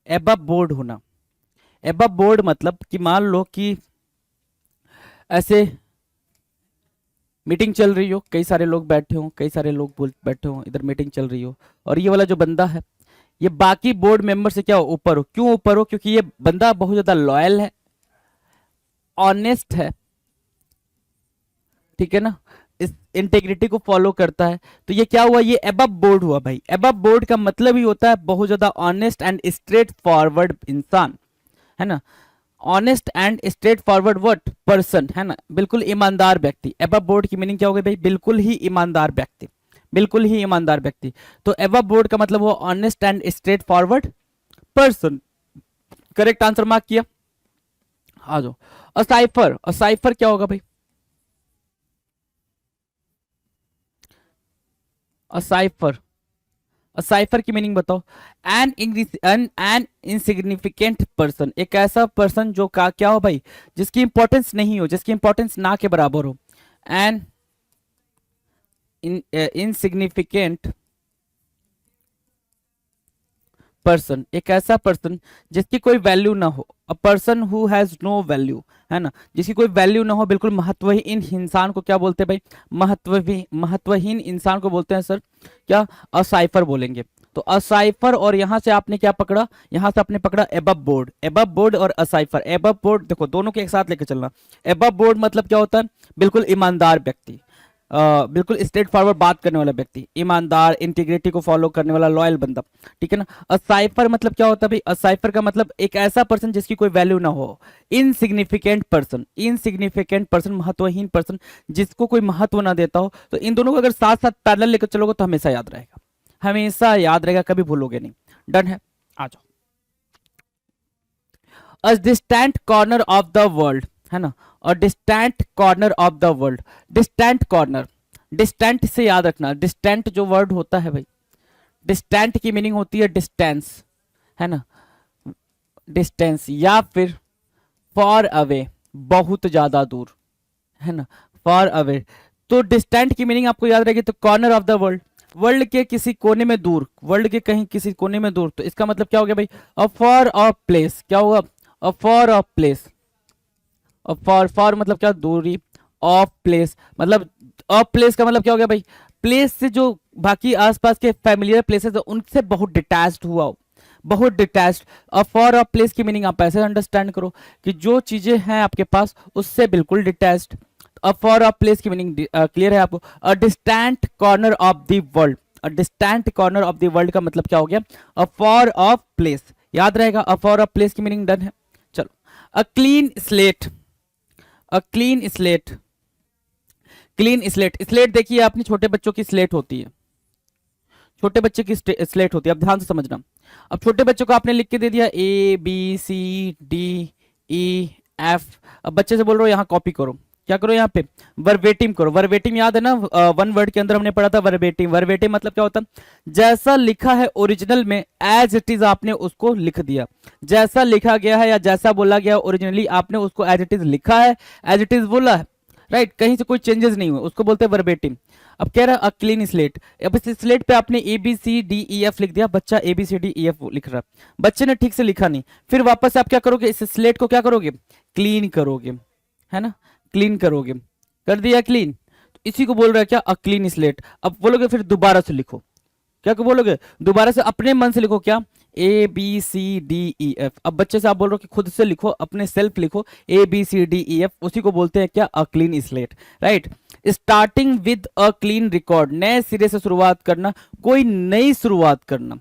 एबव बोर्ड होना। एबव बोर्ड मतलब कि मान लो कि ऐसे मीटिंग चल रही हो, कई सारे लोग बैठे हो, कई सारे लोग बैठे हो, इधर मीटिंग चल रही हो, और ये वाला जो बंदा है ये बाकी बोर्ड मेंबर से क्या हो? ऊपर हो। क्यों ऊपर हो? क्योंकि ये बंदा बहुत ज्यादा लॉयल है, ऑनेस्ट है, ठीक है ना, इस इंटेग्रिटी को फॉलो करता है। तो ये क्या हुआ? ये एबव बोर्ड हुआ भाई। एबव बोर्ड का मतलब ही होता है बहुत ज्यादा ऑनेस्ट एंड स्ट्रेट फॉरवर्ड इंसान, है ना। Honest and straight forward what person, है ना, बिल्कुल ईमानदार व्यक्ति। एबव बोर्ड की मीनिंग क्या हो गई भाई? बिल्कुल ही ईमानदार व्यक्ति, बिल्कुल ही ईमानदार व्यक्ति। तो एबव बोर्ड का मतलब हुआ honest and straight forward person. Correct answer mark किया। आ जाओ असाइफर। असाइफर क्या होगा भाई? असाइफर, असाइफर की मीनिंग बताओ। एन एन इनसिग्निफिकेंट पर्सन, एक ऐसा पर्सन जो का क्या हो भाई? जिसकी इंपॉर्टेंस नहीं हो, जिसकी इंपॉर्टेंस ना के बराबर हो। एन इनसिग्निफिकेंट पर्सन, एक ऐसा पर्सन जिसकी कोई वैल्यू ना हो। A person who has no value, है ना, जिसकी कोई वैल्यू ना हो, बिल्कुल महत्वहीन इंसान को क्या बोलते हैं भाई? महत्वहीन इंसान को बोलते हैं सर क्या? असाइफर बोलेंगे। तो असाइफर, और यहां से आपने क्या पकड़ा? यहां से आपने पकड़ा एबव बोर्ड। एबव बोर्ड और असाइफर। एबव बोर्ड देखो दोनों के एक साथ लेके चलना। एबव बोर्ड मतलब क्या होता है? बिल्कुल ईमानदार व्यक्ति, बिल्कुल स्ट्रेट फॉरवर्ड बात करने वाला व्यक्ति, ईमानदार, इंटीग्रिटी को फॉलो करने वाला लॉयल बंदा, ठीक है ना। असाइफर मतलब क्या होता है भाई? असाइफर का मतलब एक ऐसा पर्सन जिसकी कोई वैल्यू ना हो। इनसिग्निफिकेंट पर्सन, इनसिग्निफिकेंट पर्सन, महत्वहीन पर्सन, जिसको कोई महत्व ना देता हो। तो इन दोनों को अगर साथ साथ पैरेलल लेकर चलोगे तो हमेशा याद रहेगा, हमेशा याद रहेगा, कभी भूलोगे नहीं। डन है, आ जाओ। A distant corner of the world, है ना, और distant corner of the world. Distant corner, distant से याद रखना, डिस्टेंट जो वर्ड होता है भाई, डिस्टेंट की मीनिंग होती है डिस्टेंस, है ना, डिस्टेंस, या फिर फॉर अवे, बहुत ज्यादा दूर, है ना, फॉर अवे। तो डिस्टेंट की मीनिंग आपको याद रहेगी। तो corner of the world, world के किसी कोने में दूर, वर्ल्ड के कहीं किसी कोने में दूर। तो इसका मतलब क्या हो गया भाई? A for of place. क्या होगा? A for of place. For मतलब क्या? दूरी। ऑफ प्लेस मतलब, ऑफ प्लेस का मतलब क्या हो गया भाई? प्लेस से जो बाकी आसपास के फैमिलियर प्लेसेस है उनसे बहुत डिटैच्ड हुआ हो, बहुत डिटैच्ड। और फॉर ऑफ प्लेस की मीनिंग आप ऐसे अंडरस्टैंड करो कि जो चीजें हैं आपके पास उससे बिल्कुल detached. A for of place की मीनिंग क्लियर है आपको? A distant corner of the world. A distant corner of the world का मतलब क्या हो गया? अ फॉर ऑफ प्लेस, याद रहेगा। अ फॉर ऑफ प्लेस की मीनिंग डन है। चलो, अ क्लीन स्लेट। अ clean slate, clean slate. Slate देखिए आपने, छोटे बच्चों की स्लेट होती है, छोटे बच्चे की स्लेट होती है। अब ध्यान से समझना। अब छोटे बच्चों को आपने लिख के दे दिया A B C D E F. अब बच्चे से बोल रहे हो यहाँ कॉपी करो, क्या करो यहाँ पे? वर्बेटिम करो। वर्बेटिम याद है ना, वन वर्ड के अंदर हमने पढ़ा था वर्बेटिम। वर्बेटिम मतलब क्या होता है? जैसा लिखा है ओरिजिनल में एज इट इज आपने उसको लिख दिया। जैसा लिखा गया है या जैसा बोला गया ओरिजिनली आपने उसको एज इट इज लिखा है, एज इट इज बोला है, राइट, कहीं से कोई चेंजेस नहीं हुए, उसको बोलते हैं वर्बेटिम। अब कह रहा है अ क्लीन स्लेट। अब इस स्लेट पे आपने A B C D E F लिख दिया, बच्चा A B C D E F लिख रहा है, बच्चे ने ठीक से लिखा नहीं। फिर वापस आप क्या करोगे? इस स्लेट को क्या करोगे? क्लीन करोगे, है ना, क्लीन करोगे। कर दिया क्लीन, तो इसी को बोल रहा है क्या? A clean slate. अब बोलोगे फिर दोबारा से लिखो, क्या को बोलोगे? दोबारा से अपने मन से लिखो, क्या? A B C D E F. अब बच्चे से आप बोल रहे हो कि खुद से लिखो, अपने सेल्फ लिखो A B C D E F, उसी को बोलते हैं क्या? A clean slate, right. Starting with a clean record, नए सिरे से शुरुआत करना, कोई नई शुरुआत करना,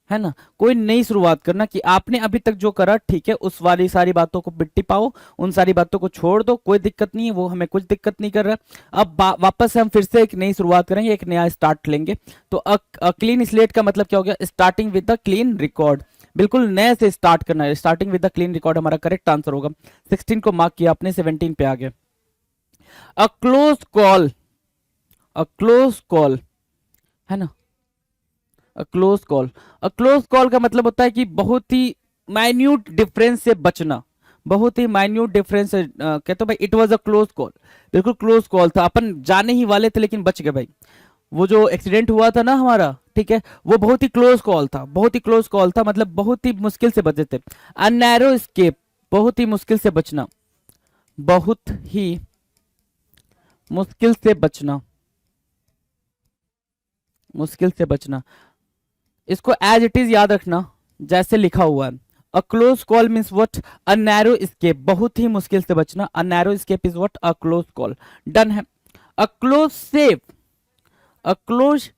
है ना, कोई नई शुरुआत करना कि आपने अभी तक जो करा ठीक है, उस वाली सारी बातों को मिट्टी पाओ, उन सारी बातों को छोड़ दो, कोई दिक्कत नहीं है, वो हमें कुछ दिक्कत नहीं कर रहा है। अब वापस से हम फिर से एक नई शुरुआत करेंगे, एक नया स्टार्ट लेंगे। तो क्लीन स्लेट का मतलब क्या हो गया, starting with the clean record, बिल्कुल नए से स्टार्ट करना है। Starting with the clean record हमारा करेक्ट आंसर होगा। 16 को मार्क किया आपने, 17 पे आ गए। अ क्लोज कॉल, अ क्लोज कॉल, है ना, अ क्लोज कॉल, अ क्लोज कॉल का मतलब होता है कि बहुत ही माइन्यूट डिफरेंस से बचना, बहुत ही माइन्यूट डिफरेंस से कहते हो भाई it was a close call, बिल्कुल क्लोज कॉल था, अपन जाने ही वाले थे लेकिन बच गए भाई। वो जो एक्सीडेंट हुआ था ना हमारा, ठीक है, वो बहुत ही क्लोज कॉल था, बहुत ही क्लोज कॉल था, मतलब बहुत ही मुश्किल से बचे थे। अ नैरो एस्केप, बहुत ही मुश्किल से बचना, बहुत ही मुश्किल से बचना, मुश्किल से बचना। इसको एज इट इज याद रखना जैसे लिखा हुआ है। A close call means what, a narrow escape, बहुत ही मुश्किल से बचना। A narrow escape is what, a close call. Done है। A close save, a close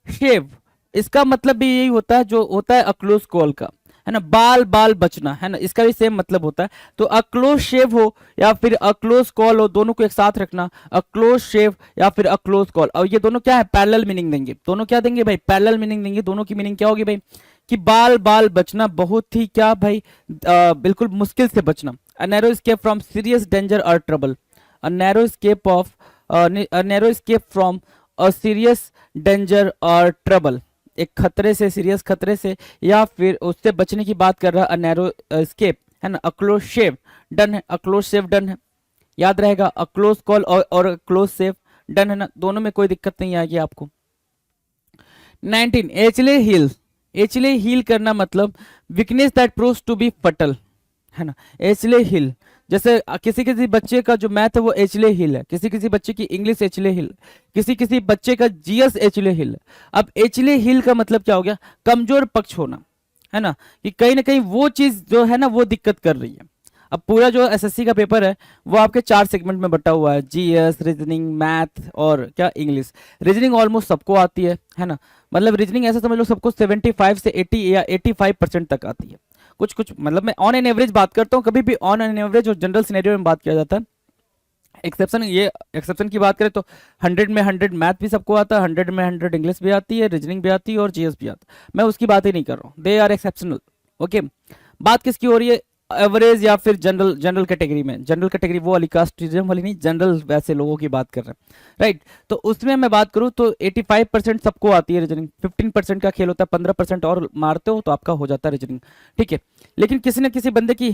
shave, इसका मतलब भी यही होता है जो होता है अ क्लोज कॉल का, है ना, बाल बाल बचना, है ना, इसका भी सेम मतलब होता है। तो अ क्लोज शेव हो या फिर अ क्लोज कॉल हो, दोनों को एक साथ रखना, अ क्लोज शेव या फिर अ क्लोज कॉल। और ये दोनों क्या है, पैरेलल मीनिंग देंगे, दोनों क्या देंगे भाई, पैरेलल मीनिंग देंगे। दोनों की मीनिंग क्या होगी भाई, कि बाल बाल बचना, बहुत ही क्या भाई, बिल्कुल मुश्किल से बचना। A narrow escape from serious danger और trouble, a narrow escape of, a narrow escape from a serious danger और ट्रबल, एक खतरे से, सीरियस खतरे से या फिर उससे बचने की बात कर रहा है, अ नैरो एस्केप, है ना। अ क्लोज शेव डन है, अ क्लोज शेव डन है, याद रहेगा। अ क्लोज कॉल और क्लोज सेव डन है ना, दोनों में कोई दिक्कत नहीं आएगी आपको। 19 एचले हील, एचले हील करना मतलब weakness that proves to be fatal, है ना। एचले हील, जैसे किसी किसी बच्चे का जो मैथ है वो एचले हिल है, किसी किसी बच्चे की इंग्लिश एचले हिल, किसी किसी बच्चे का जीएस एचले हिल। अब एचले हिल का मतलब क्या हो गया, कमजोर पक्ष होना, है ना, कि कहीं ना कहीं वो चीज जो है ना वो दिक्कत कर रही है। अब पूरा जो एसएससी का पेपर है वो आपके 4 सेगमेंट में बटा हुआ है, जीएस, रीजनिंग, मैथ और क्या, इंग्लिश। रीजनिंग ऑलमोस्ट सबको आती है ना, मतलब रीजनिंग ऐसा समझ लो सबको 75 से 80 या 85% तक आती है। कुछ कुछ मतलब मैं ऑन एन एवरेज बात करता हूँ, कभी भी ऑन एन एवरेज और जनरल सिनेरियो में बात किया जाता है। एक्सेप्शन, ये एक्सेप्शन की बात करें तो 100 में 100 मैथ भी सबको आता है, 100 में 100 इंग्लिश भी आती है, रीजनिंग भी आती है और जीएस भी आता है। मैं उसकी बात ही नहीं कर रहा हूँ, दे आर एक्सेप्शनल। ओके, बात किसकी हो रही है, एवरेज या फिर जनरल, जनरल कैटेगरी में, जनरल कैटेगरी वो वाली कास्टिज्म वाली नहीं, जनरल वैसे लोगों की बात कर रहे हैं, राइट। तो उसमें मैं बात करूं तो 85% सबको आती है रीजनिंग, 15% का खेल होता है, 15% और मारते हो तो आपका हो जाता है रीजनिंग, ठीक है। लेकिन किसी न किसी बंदे की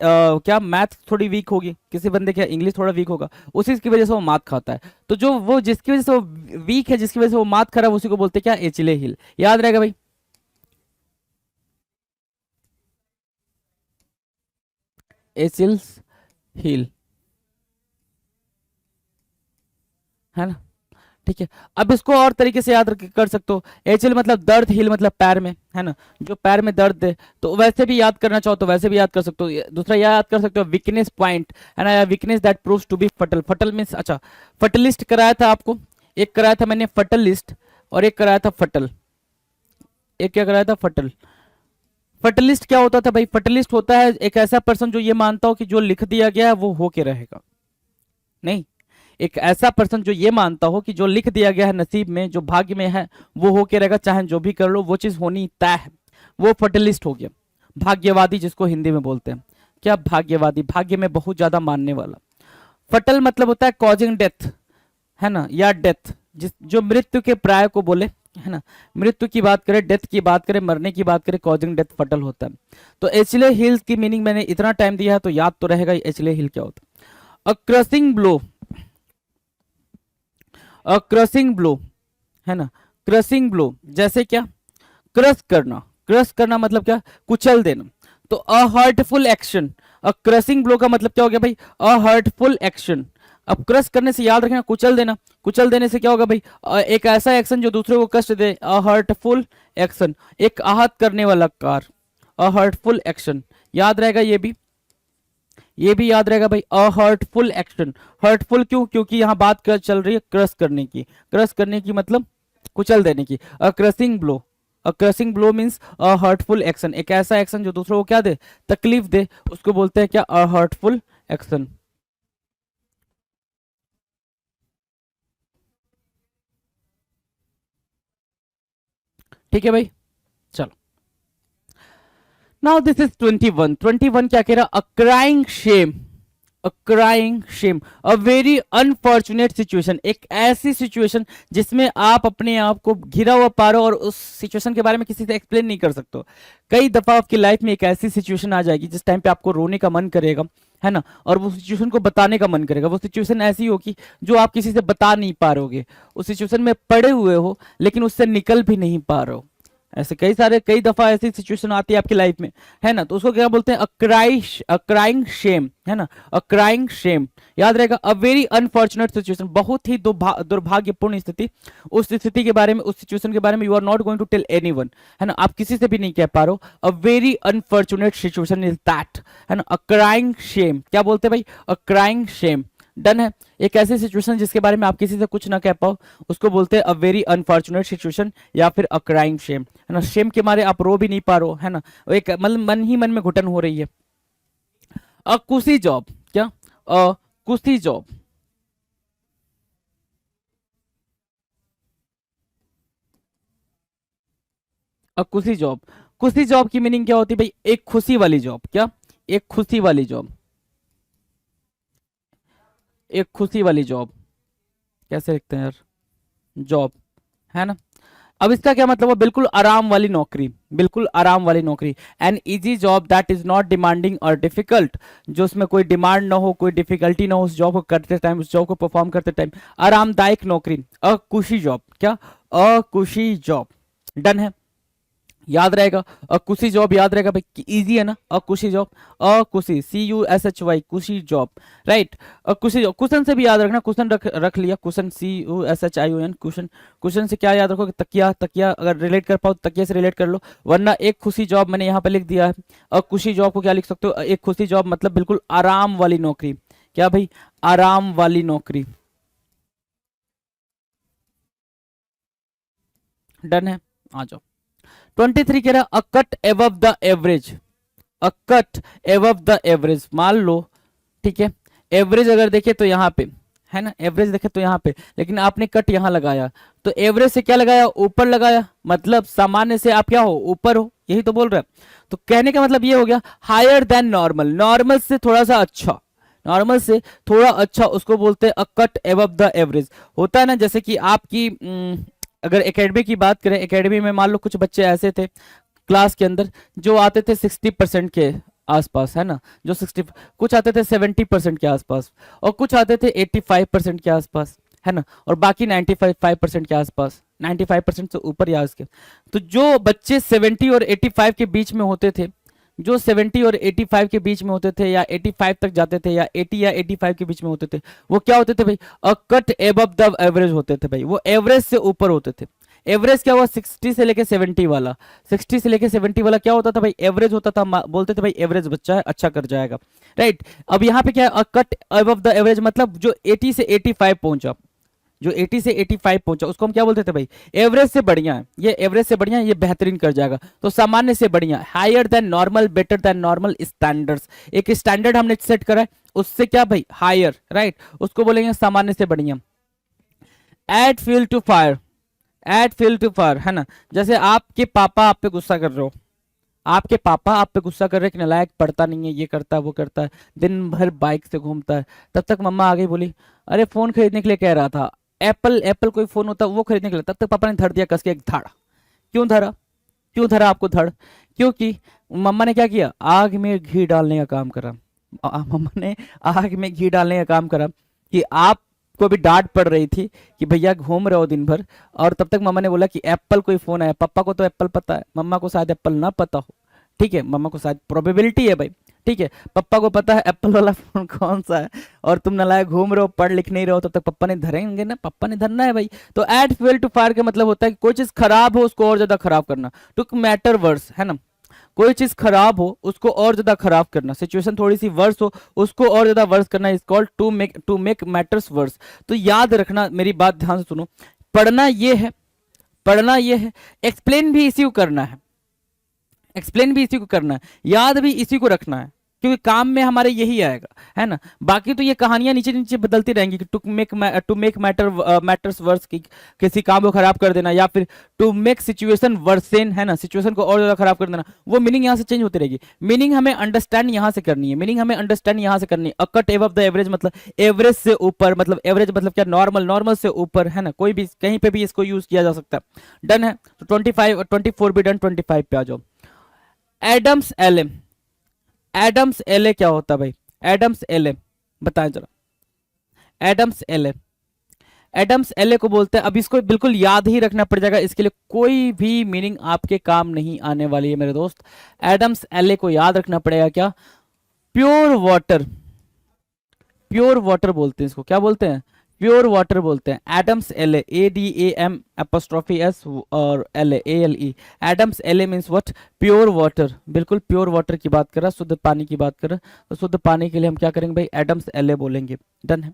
क्या मैथ थोड़ी वीक होगी, किसी बंदे का इंग्लिश थोड़ा वीक होगा, उसी की वजह से वो मार्क खाता है। तो जो वो जिसकी वजह से वो वीक है, जिसकी वजह से वो मार्क खा रहा है, उसी को बोलते हैं क्या, एचले हिल। याद रहेगा भाई, एचिल्स हिल, है ना, ठीक है। अब इसको और तरीके से याद कर सकते हो, एचएल मतलब दर्द, हिल मतलब पैर में, है ना, जो पैर में दर्द है, तो वैसे भी याद करना चाहो तो वैसे भी याद कर सकते हो। दूसरा याद कर सकते हो वीकनेस पॉइंट, है ना, या weakness that proves to be fatal. Fatal means, अच्छा, फटलिस्ट कराया था आपको, एक कराया था मैंने फटल लिस्ट और एक कराया था फटल, एक क्या कराया था, फटल। फटलिस्ट क्या होता था भाई, फटलिस्ट होता है एक ऐसा पर्सन जो ये मानता हो कि जो लिख दिया गया है वो होके रहेगा, नहीं, एक ऐसा पर्सन जो ये मानता हो कि जो लिख दिया गया है नसीब में, जो भाग्य में है वो होके रहेगा, चाहे जो भी कर लो वो चीज होनी तय है, वो फटलिस्ट हो गया। भाग्यवादी जिसको हिंदी में बोलते हैं, क्या, भाग्यवादी, भाग्य में बहुत ज्यादा मानने वाला। फटल मतलब होता है कॉजिंग डेथ, है ना, या डेथ, जिस जो मृत्यु के प्राय को बोले, है ना, मृत्यु की बात करें, डेथ की बात करें, मरने की बात करें, कॉजिंग डेथ फटल होता है। तो एचले हिल की मीनिंग मैंने इतना टाइम दिया है तो याद तो रहेगा एचले हिल क्या होता है। अ क्रसिंग ब्लो, क्रसिंग ब्लो, है ना, क्रसिंग ब्लो जैसे क्या, क्रश करना, क्रश करना मतलब क्या, कुचल देना। तो अ हर्टफुल एक्शन, अ क्रसिंग ब्लो का मतलब क्या हो गया भाई, अ हर्टफुल एक्शन। अब क्रश करने से याद रखना कुचल देना, कुचल देने से क्या होगा भाई, एक ऐसा एक्शन जो दूसरे को कष्ट दे, अ हर्टफुल एक्शन, एक आहत करने वाला कार, अ हर्टफुल एक्शन, याद रहेगा ये भी, ये भी याद रहेगा भाई, अ हर्टफुल एक्शन। हर्टफुल क्यों, क्योंकि यहाँ बात चल रही है क्रश करने की, क्रश करने की मतलब कुचल देने की। A crushing blow, a crushing blow means a hurtful action, एक ऐसा एक्शन जो दूसरों को क्या दे, तकलीफ दे, उसको बोलते हैं क्या, अ हर्टफुल एक्शन। ठीक है भाई, चलो नाउ दिस इज 21। 21 क्या कह रहा, a crying shame, a crying shame, a very unfortunate situation, एक ऐसी सिचुएशन जिसमें आप अपने आप को घिरा हुआ पा रहे हो और उस सिचुएशन के बारे में किसी से एक्सप्लेन नहीं कर सकते हो। कई दफा आपकी लाइफ में एक ऐसी सिचुएशन आ जाएगी जिस टाइम पे आपको रोने का मन करेगा, है ना, और वो सिचुएशन को बताने का मन करेगा। वो सिचुएशन ऐसी होगी जो आप किसी से बता नहीं पा रहोगे, उस सिचुएशन में पड़े हुए हो लेकिन उससे निकल भी नहीं पा रहे हो। ऐसे कई दफा ऐसी सिचुएशन आती है आपकी लाइफ में, है ना, तो उसको क्या बोलते हैं, अ क्राइंग शेम, है ना, अ क्राइंग शेम। याद रहेगा, अ वेरी अनफॉर्चुनेट सिचुएशन, बहुत ही दुर्भाग्यपूर्ण स्थिति। उस स्थिति के बारे में, उस सिचुएशन के बारे में you are not going to tell anyone, है ना, आप किसी से भी नहीं कह पा रहे हो। अ very unfortunate situation is that, है ना, अ क्राइंग शेम। क्या बोलते हैं भाई, अ क्राइंग शेम। डन है। एक ऐसी सिचुएशन जिसके बारे में आप किसी से कुछ ना कह पाओ, उसको बोलते हैं अ वेरी अनफॉर्चुनेट सिचुएशन या फिर अ क्राइंग शेम, है ना। शेम के मारे आप रो भी नहीं पा रहे हो, है ना, एक मन ही मन में घुटन हो रही है। अ कुसी जॉब, क्या, अ कुसी जॉब, अ कुसी जॉब। कुसी जॉब की मीनिंग क्या होती है भाई, एक खुशी वाली जॉब, क्या, एक खुशी वाली जॉब, एक खुशी वाली जॉब। कैसे लिखते हैं यार, जॉब, है ना। अब इसका क्या मतलब है, बिल्कुल आराम वाली नौकरी, बिल्कुल आराम वाली नौकरी। An easy job that is not demanding और डिफिकल्ट, जो उसमें कोई डिमांड ना हो, कोई डिफिकल्टी ना हो उस जॉब को करते टाइम, उस जॉब को परफॉर्म करते टाइम। आरामदायक नौकरी, अकुशी जॉब, क्या, अकुशी जॉब। डन है, याद रहेगा, कुशी जॉब याद रहेगा भाई, इजी है ना, कुशी जॉब, कुशी, CUSHY, कुशी जॉब, राइट। कुशी जॉब, कुशन से भी याद रखना, कुशन रख लिया, कुशन, CUSHION, कुशन। कुशन से क्या याद रखोगे, तकिया, तकिया अगर रिलेट कर पाओ तकिया से रिलेट कर लो, वरना एक खुशी जॉब मैंने यहाँ पे लिख दिया है। कुशी जॉब को क्या लिख सकते हो, एक खुशी जॉब मतलब बिल्कुल आराम वाली नौकरी, क्या भाई, आराम वाली नौकरी। डन है, आ जाओ। 23 कह रहा है, अ cut above the average, a cut above the average. मान लो, ठीक है, एवरेज अगर देखे तो यहाँ पे, है ना, एवरेज देखे तो यहाँ पे, लेकिन आपने कट यहाँ लगाया, तो एवरेज से क्या लगाया, ऊपर लगाया, मतलब सामान्य से आप क्या हो, ऊपर हो, यही तो बोल रहे हैं। तो कहने का मतलब ये हो गया, हायर देन नॉर्मल, नॉर्मल से थोड़ा सा अच्छा, नॉर्मल से थोड़ा अच्छा, उसको बोलते हैं अ कट एबव द एवरेज। होता है ना, जैसे कि आपकी अगर एकेडमी की बात करें, एकेडमी में मान लो कुछ बच्चे ऐसे थे क्लास के अंदर जो आते थे 60% के आसपास, है ना, जो 60, कुछ आते थे 70% के आसपास, और कुछ आते थे 85% के आसपास, है ना, और बाकी 95% के आसपास, 95% से ऊपर या उसके। तो जो बच्चे 70 और 85 के बीच में होते थे, जो 70 और 85 के बीच में होते थे, या 85 तक जाते थे, या 80 या 85 के बीच में होते थे, वो क्या होते थे भाई, अ कट एबव द एवरेज होते थे भाई, वो एवरेज से ऊपर होते थे। एवरेज क्या हुआ, 60 से लेके 70 वाला, 60 से लेके 70 वाला क्या होता था भाई, एवरेज होता था, बोलते थे भाई एवरेज बच्चा है, अच्छा कर जाएगा, राइट। अब यहाँ पे क्या है, कट अबव द एवरेज मतलब जो 80 से 85 पहुंचा, जो 80 से 85 पहुंचा, उसको हम क्या बोलते थे भाई, एवरेज से बढ़िया है, ये एवरेज से बढ़िया है, ये बेहतरीन कर जाएगा, तो सामान्य से बढ़िया, higher than normal, better than normal standards. एक स्टैंडर्ड हमने सेट करा है, उससे क्या भाई, हायर, राइट, उसको बोलेंगे सामान्य से बढ़िया। Add fuel to fire, add fuel to fire, है ना, जैसे आपके पापा आप पे गुस्सा कर रहे हो, आपके पापा आप पे गुस्सा कर रहे हैं कि नालायक, पढ़ता नहीं है, ये करता है, वो करता है, दिन भर बाइक से घूमता है। तब तक मम्मा आ गई, बोली अरे फोन खरीदने के लिए कह रहा था, एप्पल, एप्पल कोई फोन होता है वो खरीदने के लिए। तब तक पापा ने धर दिया कस के एक धाड़। क्यों धरा, क्यों धरा आपको धड़, क्योंकि मम्मा ने क्या किया, आग में घी डालने का काम करा। मम्मा ने आग में घी डालने का काम करा कि आप को भी डांट पड़ रही थी कि भैया घूम रहे हो दिन भर, और तब तक मम्मा ने बोला कि एप्पल कोई फोन है। पापा को तो एप्पल पता है, मम्मा को शायद एप्पल ना पता हो, ठीक है, मम्मा को शायद प्रोबेबिलिटी है भाई, ठीक है, पापा को पता है एप्पल वाला फोन कौन सा है, और तुम नालायक घूम रहे हो, पढ़ लिख नहीं रहे हो, तब तक पापा ने धरेंगे ना, पापा ने धरना है भाई। तो एड फ्यूल टू फायर का मतलब होता है कि कोई चीज खराब हो उसको और ज्यादा खराब करना, टू मैटर वर्स, है ना, कोई चीज खराब हो उसको और ज्यादा खराब करना, सिचुएशन थोड़ी सी वर्स हो उसको और ज्यादा वर्स करना, is called to make matters worse. तो याद रखना, मेरी बात ध्यान से सुनो, पढ़ना ये है, पढ़ना ये है, एक्सप्लेन भी इसी को करना है, एक्सप्लेन भी इसी को करना है, याद भी इसी को रखना है, क्योंकि काम में हमारे यही आएगा, है ना। बाकी तो ये कहानियां नीचे नीचे बदलती रहेंगी कि टू मेक मैटर्स वर्स, की किसी काम को खराब कर देना, या फिर टू मेक सिचुएशन वर्सेन, है ना, सिचुएशन को और ज्यादा खराब कर देना, वो मीनिंग यहाँ से चेंज होती रहेगी। मीनिंग हमें अंडरस्टैंड यहाँ से करनी है, मीनिंग हमें अंडरस्टैंड यहाँ से करनी है। अ कट एबव द एवरेज मतलब एवरेज से ऊपर, मतलब एवरेज मतलब क्या, नॉर्मल, नॉर्मल से ऊपर, है ना, कोई भी कहीं पे भी इसको यूज किया जा सकता है। डन है, तो 24 भी डन, 25 पे आ जाओ। एडम्स एले, एडम्स एले क्या होता है भाई, एडम्स एले बताएं जरा। एडम्स एले, एडम्स एले को बोलते हैं, अब इसको बिल्कुल याद ही रखना पड़ जाएगा, इसके लिए कोई भी मीनिंग आपके काम नहीं आने वाली है मेरे दोस्त। एडम्स एले को याद रखना पड़ेगा क्या, प्योर वाटर, प्योर वाटर बोलते हैं इसको, क्या बोलते हैं, प्योर वाटर बोलते हैं। एडम्स एले, ADAM' और ALE, एडम्स एले मीन्स व्हाट, प्योर वाटर, बिल्कुल प्योर वाटर की बात कर रहा है, शुद्ध पानी की बात कर रहा है। तो शुद्ध पानी के लिए हम क्या करेंगे भाई, एडम्स एले बोलेंगे। डन है।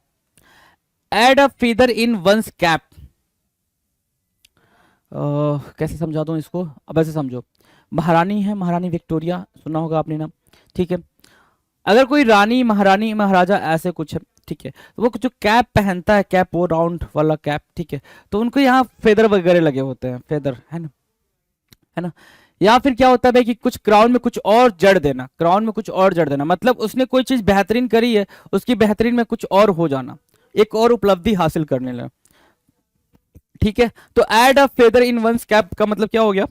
Add a feather in one's cap, कैसे समझा दूं इसको, अब ऐसे समझो, महारानी है, महारानी विक्टोरिया, सुना होगा आपने नाम, ठीक है। अगर कोई रानी, महारानी, महाराजा ऐसे कुछ है, ठीक है, तो वो जो कैप पहनता है, कैप वो राउंड वाला कैप, ठीक है, तो उनको यहाँ फेदर वगैरह लगे होते हैं, फेदर, है ना, है ना। या फिर क्या होता है भाई कि कुछ क्राउन में कुछ और जड़ देना, क्राउन में कुछ और जड़ देना, मतलब उसने कोई चीज बेहतरीन करी है, उसकी बेहतरीन में कुछ और हो जाना, एक और उपलब्धि हासिल करने लगा, ठीक है। तो add a feather in one's cap का मतलब क्या हो गया,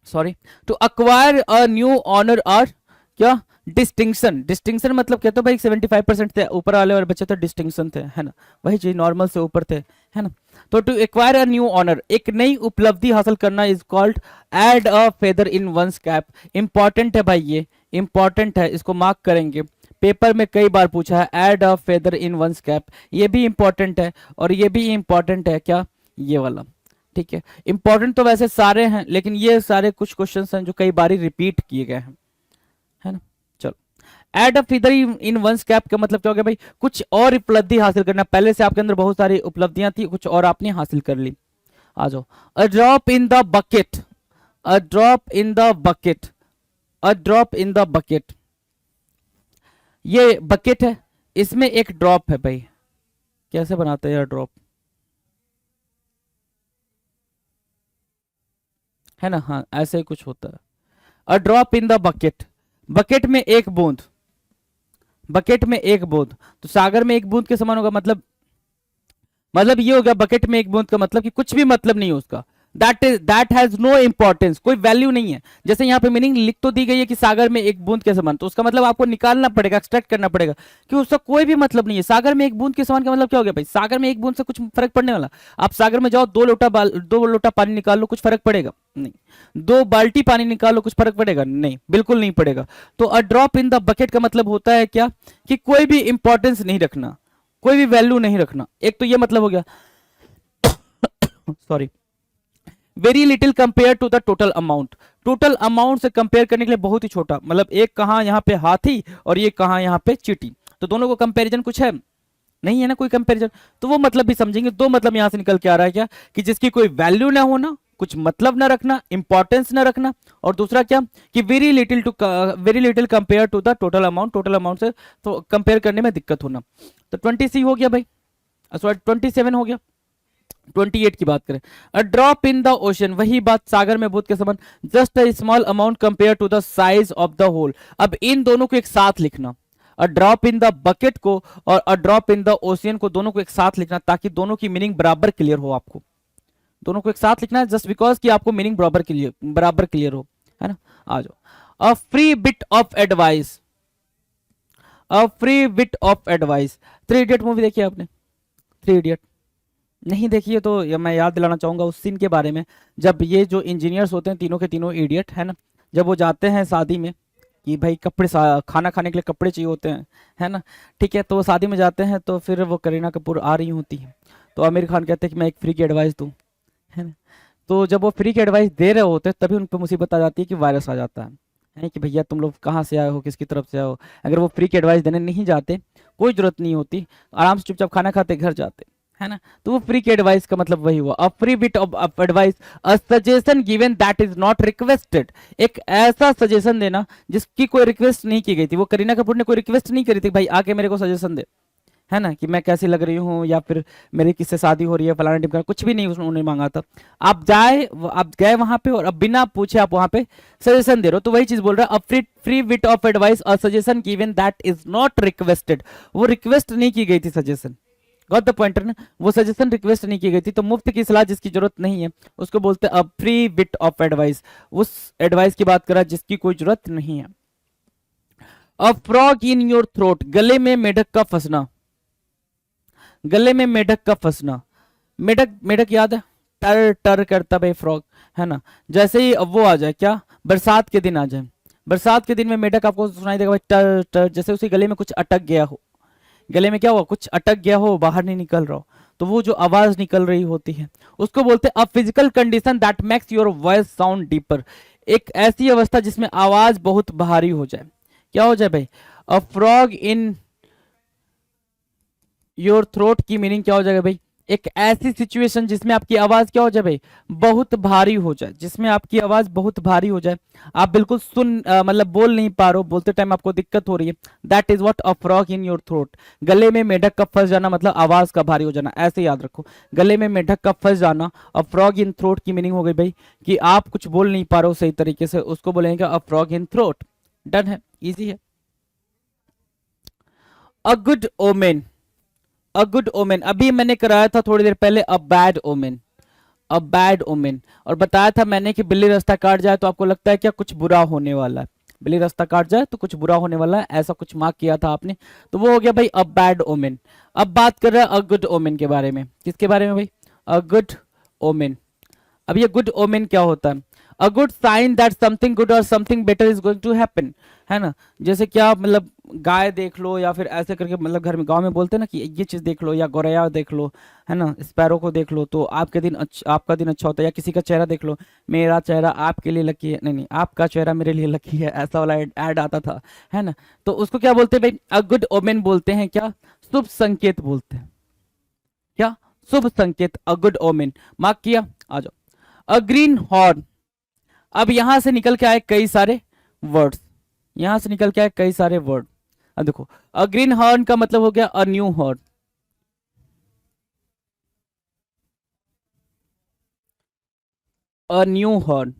sorry, to acquire a new honour और क्या, डिस्टिंक्शन, डिस्टिंक्शन मतलब कहते हो भाई 75% थे ऊपर वाले और बच्चे तो डिस्टिंक्शन थे, है ना, वही चीज नॉर्मल से ऊपर थे, है ना। तो to acquire a new honour, एक नई उपलब्धि हासिल करना, is called add a feather in one's cap. Important है भाई, ये इंपॉर्टेंट है, इसको मार्क करेंगे, पेपर में कई बार पूछा है, add a feather in one's cap, ये भी इंपॉर्टेंट है और ये भी इंपॉर्टेंट है, क्या, ये वाला, ठीक है। इंपॉर्टेंट तो वैसे सारे हैं, लेकिन ये सारे कुछ क्वेश्चंस हैं जो कई बार रिपीट किए गए हैं, है ना। चलो, add a feather in one's cap का मतलब क्या हो गया भाई, कुछ और उपलब्धि हासिल करना, पहले से आपके अंदर बहुत सारी उपलब्धियां थी, कुछ और आपने हासिल कर ली। आ जाओ, अ drop in the bucket, a drop in the bucket, a drop in the bucket, ये बकेट है, इसमें एक ड्रॉप है भाई, कैसे बनाते हैं यार ड्रॉप, है ना, हाँ ऐसे ही कुछ होता है। अ drop in the bucket, bucket में एक बूंद, बकेट में एक बूंद, तो सागर में एक बूंद के समान होगा, मतलब ये हो गया, बकेट में एक बूंद का मतलब कि कुछ भी मतलब नहीं है उसका, दैट हैज नो इंपॉर्टेंस, कोई वैल्यू नहीं है। जैसे यहाँ पे मीनिंग लिख तो दी गई है कि सागर में एक बूंद के समान, तो उसका मतलब आपको निकालना पड़ेगा, एक्सट्रैक्ट करना पड़ेगा कि उसका कोई भी मतलब नहीं है। सागर में एक बूंद के समान का मतलब क्या हो गया भाई, सागर में एक बूंद से कुछ फर्क पड़ने वाला, आप सागर में जाओ, 2 लोटा पानी निकाल लो, कुछ फर्क पड़ेगा नहीं, 2 बाल्टी पानी निकाल लो, कुछ फर्क पड़ेगा नहीं, बिल्कुल नहीं पड़ेगा। तो अ ड्रॉप इन द बकेट का मतलब होता है क्या, कि कोई भी इंपॉर्टेंस नहीं रखना, कोई भी वैल्यू नहीं रखना, एक तो ये मतलब हो गया, sorry, very little compare to the total amount, total amount से कंपेयर करने के लिए बहुत ही छोटा, मतलब एक कहां यहाँ पे हाथी और ये कहां यहाँ पे चींटी, तो दोनों को कंपैरिजन कुछ है नहीं, है ना कोई कंपैरिजन, तो वो मतलब भी समझेंगे। दो मतलब यहां से निकल के आ रहा है क्या, कि जिसकी कोई वैल्यू ना होना, कुछ मतलब ना रखना, इंपॉर्टेंस ना रखना, और दूसरा क्या, कि very little compare to the total amount, total amount से तो कंपेयर करने में दिक्कत होना। तो 20 हो गया भाई, सॉरी 27 हो गया। 28 की बात करें, a drop in the ocean, वही बात सागर में बूंद के समान, just a small amount compare to the size of the whole. अब इन दोनों को एक साथ लिखना, a drop in the bucket को और a drop in the ocean को, दोनों को एक साथ लिखना, ताकि दोनों की मीनिंग बराबर क्लियर हो आपको, दोनों को एक साथ लिखना है जस्ट बिकॉज कि आपको मीनिंग बराबर क्लियर हो, है ना। आ जाओ, अ free bit of advice, a free bit of advice, 3 idiot movie देखी है आपने, 3 इडियट नहीं देखी है तो मैं याद दिलाना चाहूंगा उस सीन के बारे में, जब ये जो इंजीनियर्स होते हैं तीनों के तीनों इडियट, है ना, जब वो जाते हैं शादी में कि भाई कपड़े, खाना खाने के लिए कपड़े चाहिए होते हैं, है ना, ठीक है, तो वो शादी में जाते हैं, तो फिर वो करीना कपूर आ रही होती है, तो आमिर खान कहते हैं कि मैं एक फ्री की एडवाइस दूं, है ना, तो जब वो फ्री की एडवाइस दे रहे होते हैं तभी उन पर मुसीबत आ जाती है कि वायरस आ जाता है कि भैया तुम लोग कहाँ से आए हो, किसकी तरफ से आए हो। अगर वो फ्री की एडवाइस देने नहीं जाते, कोई जरूरत नहीं होती, आराम से चुपचाप खाना खाते घर जाते, है ना। तो वो फ्री की एडवाइस का मतलब वही हुआ, अ free bit of advice, a suggestion given that is not requested, एक ऐसा सजेशन देना जिसकी कोई रिक्वेस्ट नहीं की गई थी। वो करीना कपूर ने कोई रिक्वेस्ट नहीं करी थी भाई आके मेरे को सजेशन दे, है ना, कि मैं कैसी लग रही हूँ या फिर मेरी किससे शादी हो रही है, फलाना टिमका, कुछ भी नहीं उन्होंने मांगा था। आप गए वहां पे और अब बिना पूछे आप वहां पे सजेशन दे रहे हो, तो वही चीज बोल रहा है, a free bit of advice और suggestion given that is not requested, वो रिक्वेस्ट नहीं की गई थी सजेशन। गॉट द पॉइंटर ना, वो सजेशन रिक्वेस्ट नहीं की गई थी, तो मुफ्त की सलाह जिसकी जरूरत नहीं है उसको बोलते हैं अ फ्री बिट ऑफ एडवाइस, उस एडवाइस की बात करा जिसकी कोई जरूरत नहीं है। अ फ्रॉग इन योर थ्रोट, गले में मेढक का फंसना, गले में मेढक का फंसना, मेढक मेढक याद है, टर टर करता भाई फ्रॉग, है ना। जैसे ही अब वो आ जाए, क्या, बरसात के दिन आ जाए, बरसात के दिन में मेढक आपको सुनाई देगा भाई टर टर, जैसे उसके गले में कुछ अटक गया हो, गले में क्या हुआ, कुछ अटक गया हो, बाहर नहीं निकल रहा हो, तो वो जो आवाज निकल रही होती है उसको बोलते हैं a physical condition that makes your voice sound deeper, एक ऐसी अवस्था जिसमें आवाज बहुत भारी हो जाए। क्या हो जाए भाई, अ फ्रॉग इन योर थ्रोट की मीनिंग क्या हो जाएगा भाई, एक ऐसी सिचुएशन जिसमें आपकी आवाज क्या हो जाए भाई, बहुत भारी हो जाए, जिसमें आपकी आवाज बहुत भारी हो जाए, आप बिल्कुल मतलब बोल नहीं पा रहे हो, बोलते टाइम आपको दिक्कत हो रही है, that is what a frog in your throat, गले में मेढक का फंस जाना मतलब आवाज का भारी हो जाना, ऐसे याद रखो, गले में मेढक का फंस जाना। अ फ्रॉग इन थ्रोट की मीनिंग हो गई भाई कि आप कुछ बोल नहीं पा रहे हो सही तरीके से, उसको बोलेंगे a frog in throat. Done है, इजी है। A good omen, a good omen, अभी मैंने कराया था थोड़ी देर पहले a bad omen, a bad omen, और बताया था मैंने कि बिल्ली रास्ता काट जाए तो आपको लगता है क्या कुछ बुरा होने वाला है, बिल्ली रास्ता काट जाए तो कुछ बुरा होने वाला है, ऐसा कुछ मार्क किया था आपने, तो वो हो गया भाई अ बैड ओमेन। अब बात कर रहे हैं अ गुड ओमेन के बारे में, किसके बारे में भाई, अ गुड ओमेन। अब ये गुड ओमेन क्या होता है, a good sign that something good और something better is going to happen, है ना। जैसे क्या मतलब गाय देख लो या फिर ऐसे करके, मतलब घर में गांव में बोलते हैं ना कि ये चीज देख लो, या गौरैया देख लो, है ना, स्पैरो को देख लो तो आपके दिन आपका दिन अच्छा होता है, या किसी का चेहरा देख लो, मेरा चेहरा आपके लिए लकी है, नहीं नहीं आपका चेहरा मेरे लिए लकी है, ऐसा वाला ऐड आता था, है ना। तो उसको क्या बोलते हैं भाई, अ गुड ओमेन बोलते हैं, क्या, शुभ संकेत बोलते हैं, क्या, शुभ संकेत, अ गुड ओमेन। मार्क किया, आ जाओ। अ ग्रीन हॉर्न, अब यहां से निकल के आए कई सारे वर्ड्स, यहां से निकल के आए कई सारे वर्ड। अब देखो, अ ग्रीन हॉर्न का मतलब हो गया अ new horn, a new horn,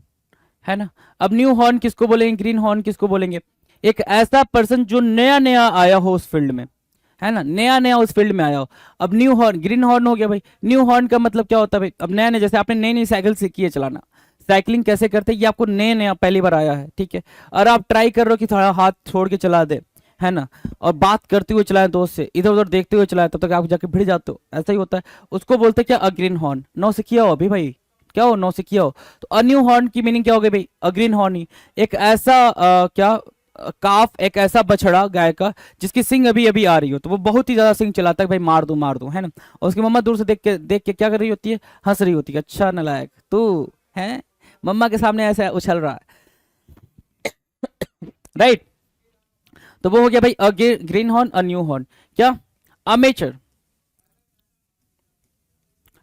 है ना। अब न्यू हॉर्न किसको बोलेंगे, ग्रीन हॉर्न किसको बोलेंगे, एक ऐसा पर्सन जो नया नया आया हो उस फील्ड में, है ना, नया नया उस फील्ड में आया हो। अब न्यू हॉर्न, ग्रीन हॉर्न हो गया भाई, न्यू हॉर्न का मतलब क्या होता है भाई, अब नया नया, जैसे आपने नई नई साइकिल सीखी है चलाना, साइकिलिंग कैसे करते हैं ये आपको नया नया पहली बार आया है, ठीक है, और आप ट्राई कर रहे हो कि थोड़ा हाथ छोड़ के चला दे, है ना, और बात करते हुए चलाए दोस्त से, इधर उधर देखते हुए चलाए, तब तक आप जाके भिड़ जाते हो, ऐसा ही होता है। उसको बोलते हैं क्या, अ ग्रीन हॉर्न। नौ से किया हो अभी भाई, क्या हो, नौ से किया हो, तो अ न्यू हॉर्न की मीनिंग क्या हो गई भाई, अ ग्रीन हॉर्न ही, एक ऐसा क्या, काफ, एक ऐसा बछड़ा गाय का जिसकी सिंग अभी अभी आ रही हो, तो वो बहुत ही ज्यादा सिंग चलाता है भाई, मार दूं, है ना। और उसकी मम्मा दूर से देख के क्या कर रही होती है, हंस रही होती है, अच्छा नालायक तू है, मम्मा के सामने ऐसा उछल रहा है, राइट। तो वो हो गया भाई a greenhorn, a new horn. क्या, अमेचर,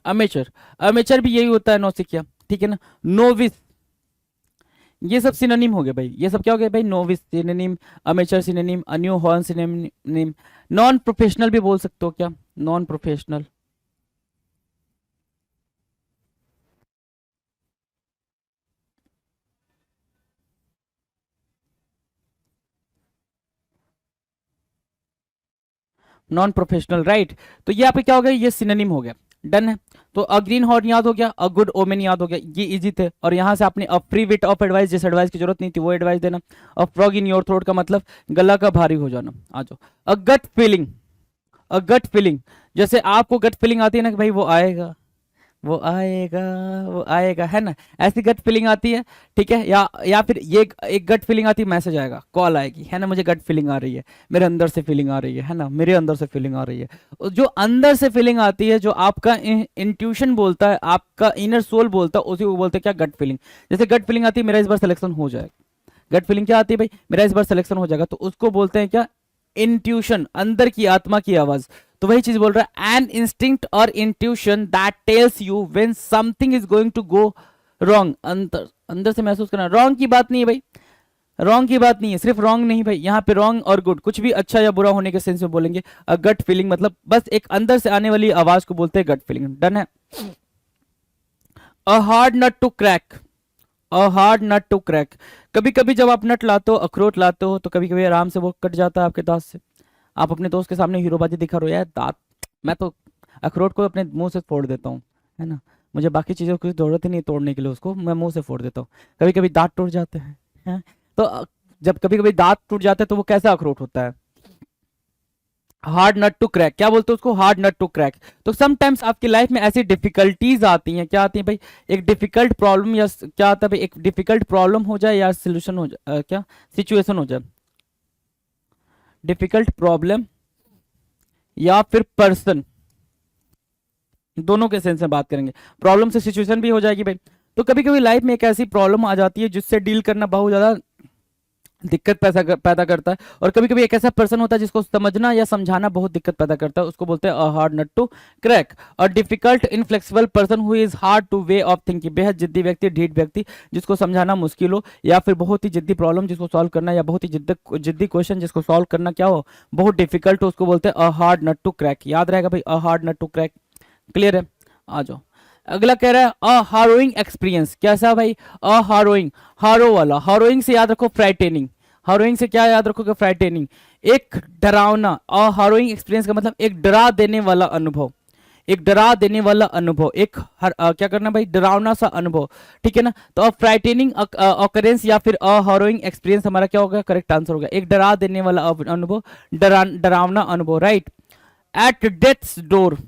अमेचर, अमेचर भी यही होता है, नौसिखिया, ठीक है ना, नोविस, ये सब सिनोनिम हो गए भाई, ये सब क्या हो गया भाई, नोविस सिनोनिम, अमेचर सिनोनिम, अ new horn synonym. Non professional भी बोल सकते हो, क्या, non professional, non professional, right. तो ये आप क्या हो गया, ये सिनोनिम हो गया, डन है। तो अ ग्रीन हॉर्न याद हो गया, अ गुड ओमेन याद हो गया, ये इजी थे। और यहां से आपने a free bit of advice, जिस एडवाइस की जरूरत नहीं थी वो एडवाइस देना। A frog in your throat का मतलब गला का भारी हो जाना। आ जाओ, अ गट फीलिंग, अ गट फीलिंग, जैसे आपको गट फीलिंग आती है ना कि भाई वो आएगा, वो आएगा, वो आएगा, है ना, ऐसी गट फीलिंग आती है, ठीक है। या फिर ये एक गट फीलिंग आती है, मैसेज आएगा, कॉल आएगी, है ना, मुझे गट फीलिंग आ रही है, मेरे अंदर से फीलिंग आ रही है ना, मेरे अंदर से फीलिंग आ रही है। जो अंदर से फीलिंग आती है, जो आपका इंट्यूशन बोलता है, आपका इनर सोल बोलता है, उसी को बोलते हैं क्या, गट फीलिंग। जैसे गट फीलिंग आती है, मेरा इस बार सिलेक्शन हो जाएगा, गट फीलिंग क्या आती है भाई, मेरा इस बार सिलेक्शन हो जाएगा, तो उसको बोलते हैं क्या, इंट्यूशन, अंदर की आत्मा की आवाज। तो वही चीज बोल रहा है, एन इंस्टिंक्ट और intuition that tells you when something is going to go wrong. अंदर अंदर से महसूस करना। रॉन्ग की बात नहीं है भाई, रॉन्ग की बात नहीं है, सिर्फ रॉन्ग नहीं भाई, यहाँ पे रॉन्ग और गुड कुछ भी अच्छा या बुरा होने के सेंस में बोलेंगे। गट फीलिंग मतलब बस एक अंदर से आने वाली आवाज को बोलते हैं गट फीलिंग। डन है। A hard nut to crack, a hard nut to crack. कभी कभी जब आप नट लाते हो, अखरोट लाते हो, तो कभी कभी आराम से वो कट जाता है आपके दांत से। आप अपने दोस्त के सामने हीरोबाजी दिखा रहे हो, यार दांत, मैं तो अखरोट को अपने मुंह से फोड़ देता हूँ, है ना, मुझे बाकी चीज़ों की जरूरत ही नहीं तोड़ने के लिए, उसको मैं मुंह से फोड़ देता हूँ। कभी कभी दांत टूट जाते हैं। तो जब कभी कभी दांत टूट जाते हैं तो वो कैसा अखरोट होता है? Hard nut to crack. क्या बोलते हैं उसको? Hard nut to crack. तो समटाइम्स आपकी लाइफ में ऐसी डिफिकल्टीज आती हैं, क्या आती हैं भाई? एक डिफिकल्ट प्रॉब्लम, या क्या आता है भाई, एक डिफिकल्ट प्रॉब्लम हो जाए या सोल्यूशन हो जाए, क्या सिचुएशन हो जाए, डिफिकल्ट प्रॉब्लम या फिर पर्सन, दोनों के सेंस में बात करेंगे। प्रॉब्लम से सिचुएशन भी हो जाएगी भाई। तो कभी कभी लाइफ में एक ऐसी प्रॉब्लम आ जाती है जिससे डील करना बहुत ज्यादा दिक्कत पैदा करता है, और कभी कभी एक ऐसा पर्सन होता है जिसको समझना या समझाना बहुत दिक्कत पैदा करता है, उसको बोलते हैं a hard nut to crack. और difficult inflexible person who is hard to way of thinking, बेहद जिद्दी व्यक्ति, ढीठ व्यक्ति, जिसको समझाना मुश्किल हो, या फिर बहुत ही जिद्दी प्रॉब्लम जिसको सॉल्व करना, या बहुत ही जिद्दी क्वेश्चन जिसको सॉल्व करना क्या हो, बहुत डिफिकल्ट हो, उसको बोलते हैं a hard nut to crack. याद रहेगा भाई, a hard nut to crack. Clear है? आ जाओ। अगला कह रहा है अ हारोइंग एक्सपीरियंस। कैसा भाई? अ हारोइंग, हारो वाला। हारोइंग से याद रखो फ्राइटेनिंग। हारोइंग से क्या याद रखोगे? फ्राइटेनिंग, एक डरावना। अ हारोइंग एक्सपीरियंस का मतलब एक डरा देने वाला अनुभव, एक डरा देने वाला अनुभव, एक क्या करना भाई? डरावना सा अनुभव। ठीक है ना? तो अब फ्राइटेनिंग ऑकरेंस या फिर अ हारोइंग एक्सपीरियंस हमारा क्या होगा? करेक्ट आंसर होगा एक डरा देने वाला अनुभव, डरावना अनुभव। राइट। एट डेथ्स डोर,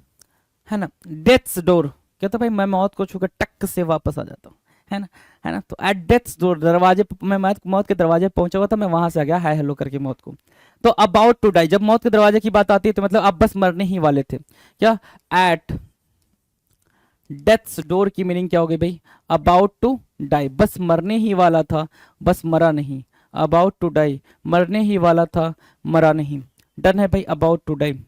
है ना, डेथ्स डोर, कहता भाई मैं मौत को छूकर टक से वापस आ जाता हूँ, है ना, है ना। तो एट डेथ्स डोर, दरवाजे मैं मौत के दरवाजे पहुंचा हुआ था, मैं वहां से आ गया हाय हेलो करके मौत को। तो अबाउट टू डाई, जब मौत के दरवाजे की बात आती है तो मतलब आप बस मरने ही वाले थे। क्या? एट डेथ्स डोर की मीनिंग क्या हो गई भाई? अबाउट टू डाई, बस मरने ही वाला था, बस मरा नहीं। अबाउट टू डाई, मरने ही वाला था, मरा नहीं। डन है भाई, about to die.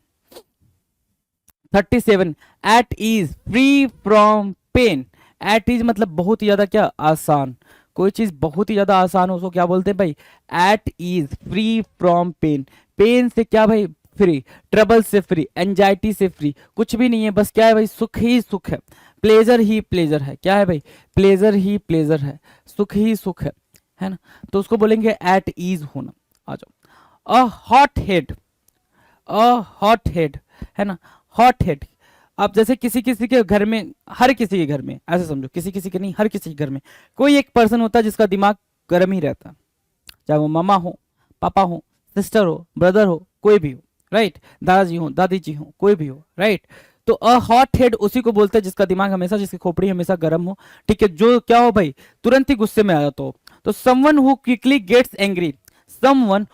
37, at ease free from pain. At ease मतलब बहुत ही ज्यादा क्या? आसान। कोई चीज बहुत ही ज्यादा आसान हो उसको क्या बोलते हैं भाई? At ease free from pain. Pain से क्या भाई? फ्री। ट्रबल से फ्री, एंजाइटी से फ्री, कुछ भी नहीं है, बस क्या है भाई? सुख ही सुख है, प्लेजर ही प्लेजर है। क्या है भाई? प्लेजर ही प्लेजर है, सुख ही सुख है ना। तो उसको बोलेंगे एट ईज होना। आ जाओ। A hot head, a hot head, है ना, हॉट हेड। आप जैसे किसी किसी के घर में, हर किसी के घर में, ऐसे समझो, किसी किसी के नहीं, हर किसी के घर में कोई एक पर्सन होता है जिसका दिमाग गर्म ही रहता है, चाहे वो मामा हो, पापा हो, सिस्टर हो, ब्रदर हो, कोई भी हो। राइट। दादाजी हो, दादी जी हो, कोई भी हो। राइट। तो अ हॉट हेड उसी को बोलते हैं जिसका दिमाग हमेशा, जिसकी खोपड़ी हमेशा गर्म हो। ठीक है, जो क्या हो भाई? तुरंत ही गुस्से में आ जाता हो। तो someone who quickly gets angry, someone